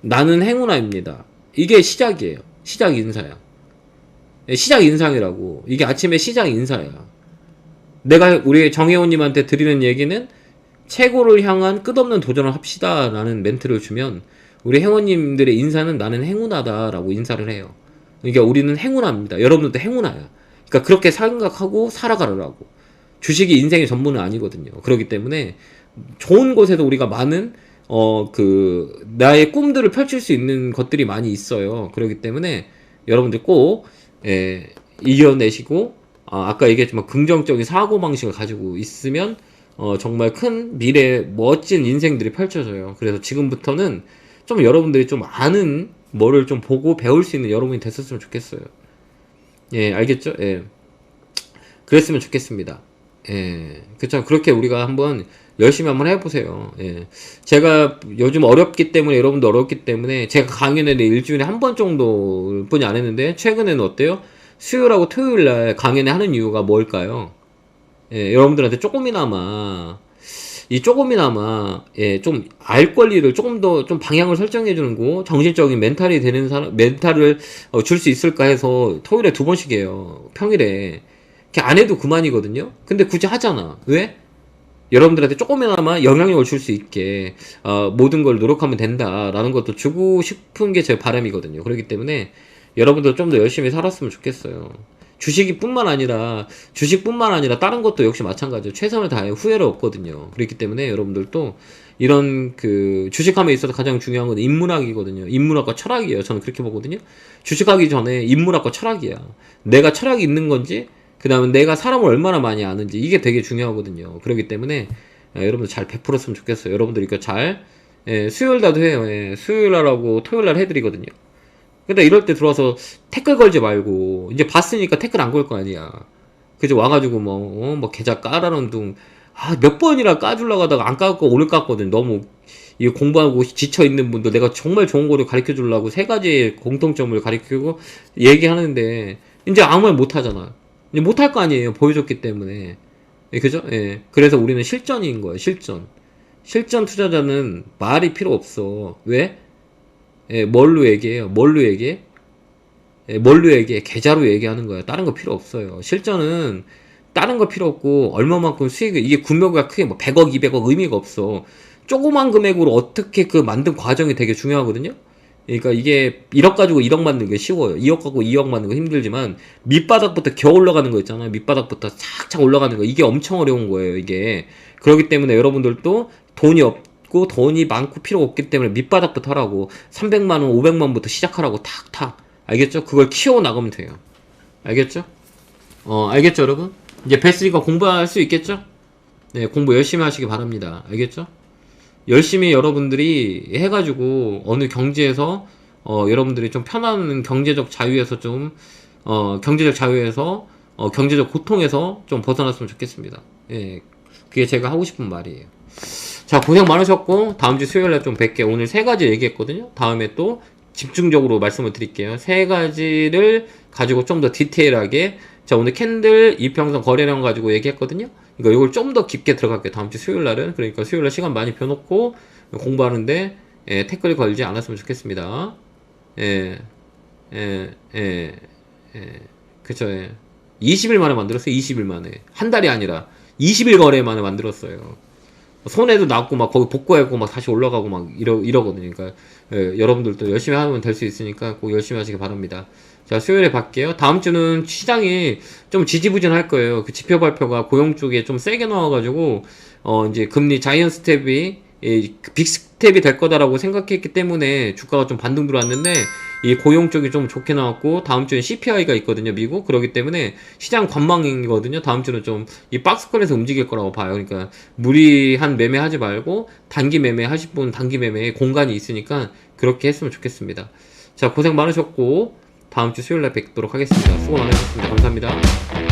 나는 행운아입니다. 이게 시작이에요. 시작 인사야. 시작 인상이라고. 이게 아침에 시작 인사야. 내가 우리 정혜원님한테 드리는 얘기는 최고를 향한 끝없는 도전을 합시다 라는 멘트를 주면 우리 회원님들의 인사는 나는 행운하다 라고 인사를 해요. 그러니까 우리는 행운합니다. 여러분들도 행운아야. 그러니까 그렇게 생각하고 살아가라고. 주식이 인생의 전부는 아니거든요. 그렇기 때문에 좋은 곳에서 우리가 많은 나의 꿈들을 펼칠 수 있는 것들이 많이 있어요. 그렇기 때문에 여러분들 꼭 이겨내시고 아까 얘기했지만 긍정적인 사고방식을 가지고 있으면 정말 큰 미래 멋진 인생들이 펼쳐져요. 그래서 지금부터는 좀 여러분들이 좀 아는 뭐를 좀 보고 배울 수 있는 여러분이 됐었으면 좋겠어요. 예, 알겠죠? 예. 그랬으면 좋겠습니다. 예. 그쵸. 그렇게 우리가 한번 열심히 한번 해보세요. 예. 제가 요즘 어렵기 때문에, 여러분도 어렵기 때문에 제가 강연을 일주일에 한 번 정도 뿐이 안 했는데, 최근에는 어때요? 수요일하고 토요일날 강연을 하는 이유가 뭘까요? 예, 여러분들한테 조금이나마 좀 알 권리를 조금 더 좀 방향을 설정해 주는 거, 정신적인 멘탈이 되는 사람, 멘탈을 줄 수 있을까 해서 토요일에 2번씩 해요. 평일에. 안 해도 그만이거든요. 근데 굳이 하잖아. 왜? 여러분들한테 조금이나마 영향력을 줄 수 있게 모든 걸 노력하면 된다라는 것도 주고 싶은 게 제 바람이거든요. 그렇기 때문에 여러분들 좀 더 열심히 살았으면 좋겠어요. 주식뿐만 아니라 다른 것도 역시 마찬가지예요. 최선을 다해 후회를 없거든요. 그렇기 때문에 여러분들도 이런 주식함에 있어서 가장 중요한 건 인문학이거든요. 인문학과 철학이에요. 저는 그렇게 보거든요. 주식하기 전에 인문학과 철학이야. 내가 철학이 있는 건지, 그 다음에 내가 사람을 얼마나 많이 아는지, 이게 되게 중요하거든요. 그렇기 때문에 여러분들 잘 베풀었으면 좋겠어요. 여러분들이 수요일날도 해요. 수요일날하고 토요일날 해드리거든요. 근데 이럴 때 들어와서 태클 걸지 말고, 이제 봤으니까 태클 안 걸 거 아니야. 그죠? 와가지고 계좌 까라는 둥, 몇 번이나 까주려고 하다가 안 까고 오늘 깠거든. 너무, 이거 공부하고 지쳐있는 분들, 내가 정말 좋은 거를 가르쳐 주려고 3가지의 공통점을 가르치고 얘기하는데, 이제 아무 말 못 하잖아. 이제 못 할 거 아니에요. 보여줬기 때문에. 그죠? 예. 그래서 우리는 실전인 거예요. 실전 투자자는 말이 필요 없어. 왜? 뭘로 얘기해요? 뭘로 얘기해? 계좌로 얘기하는 거야. 다른 거 필요 없어요. 실전은 다른 거 필요 없고, 얼마만큼 이게 규모가 크게 100억, 200억 의미가 없어. 조그만 금액으로 어떻게 만든 과정이 되게 중요하거든요? 그러니까 이게 1억 가지고 1억 만드는 게 쉬워요. 2억 가지고 2억 만드는 거 힘들지만, 밑바닥부터 겨 올라가는 거 있잖아요. 밑바닥부터 착착 올라가는 거. 이게 엄청 어려운 거예요, 이게. 그렇기 때문에 여러분들도 돈이 많고 필요가 없기 때문에 밑바닥부터 하라고. 300만원, 500만원부터 시작하라고 탁탁. 알겠죠? 그걸 키워나가면 돼요. 알겠죠? 알겠죠, 여러분? 이제 뵀으니까 공부할 수 있겠죠? 네, 공부 열심히 하시기 바랍니다. 알겠죠? 열심히 여러분들이 해가지고 어느 경지에서 여러분들이 좀 편한 경제적 자유에서 경제적 고통에서 좀 벗어났으면 좋겠습니다. 예, 그게 제가 하고 싶은 말이에요. 자, 고생 많으셨고, 다음 주 수요일날 좀 뵐게요. 오늘 3가지 얘기했거든요. 다음에 또 집중적으로 말씀을 드릴게요. 세 가지를 가지고 좀 더 디테일하게, 자, 오늘 캔들 이평선 거래량 가지고 얘기했거든요. 그러니까 이걸 좀 더 깊게 들어갈게요. 다음 주 수요일 날은. 그러니까 수요일 날 시간 많이 펴놓고 공부하는데 태클 걸지 않았으면 좋겠습니다. 예, 예, 예, 예. 그쵸, 예. 20일 만에 만들었어요. 20일 만에. 한 달이 아니라 20일 거래 만에 만들었어요. 손해도 났고 막 거기 복구하고 막 다시 올라가고 막 이러거든요. 그러니까 여러분들도 열심히 하면 될 수 있으니까 꼭 열심히 하시기 바랍니다. 자, 수요일에 뵐게요. 다음 주는 시장이 좀 지지부진할 거예요. 그 지표 발표가 고용 쪽에 좀 세게 나와가지고 이제 금리 자이언 스텝이 빅 스텝이 될 거다라고 생각했기 때문에 주가가 좀 반등 들어왔는데, 이 고용 쪽이 좀 좋게 나왔고 다음 주엔 CPI가 있거든요, 미국. 그렇기 때문에 시장 관망이거든요. 다음 주는 좀 이 박스권에서 움직일 거라고 봐요. 그러니까 무리한 매매 하지 말고 단기 매매 하실 분 단기 매매에 공간이 있으니까 그렇게 했으면 좋겠습니다. 자, 고생 많으셨고 다음 주 수요일 날 뵙도록 하겠습니다. 수고 많으셨습니다. 감사합니다.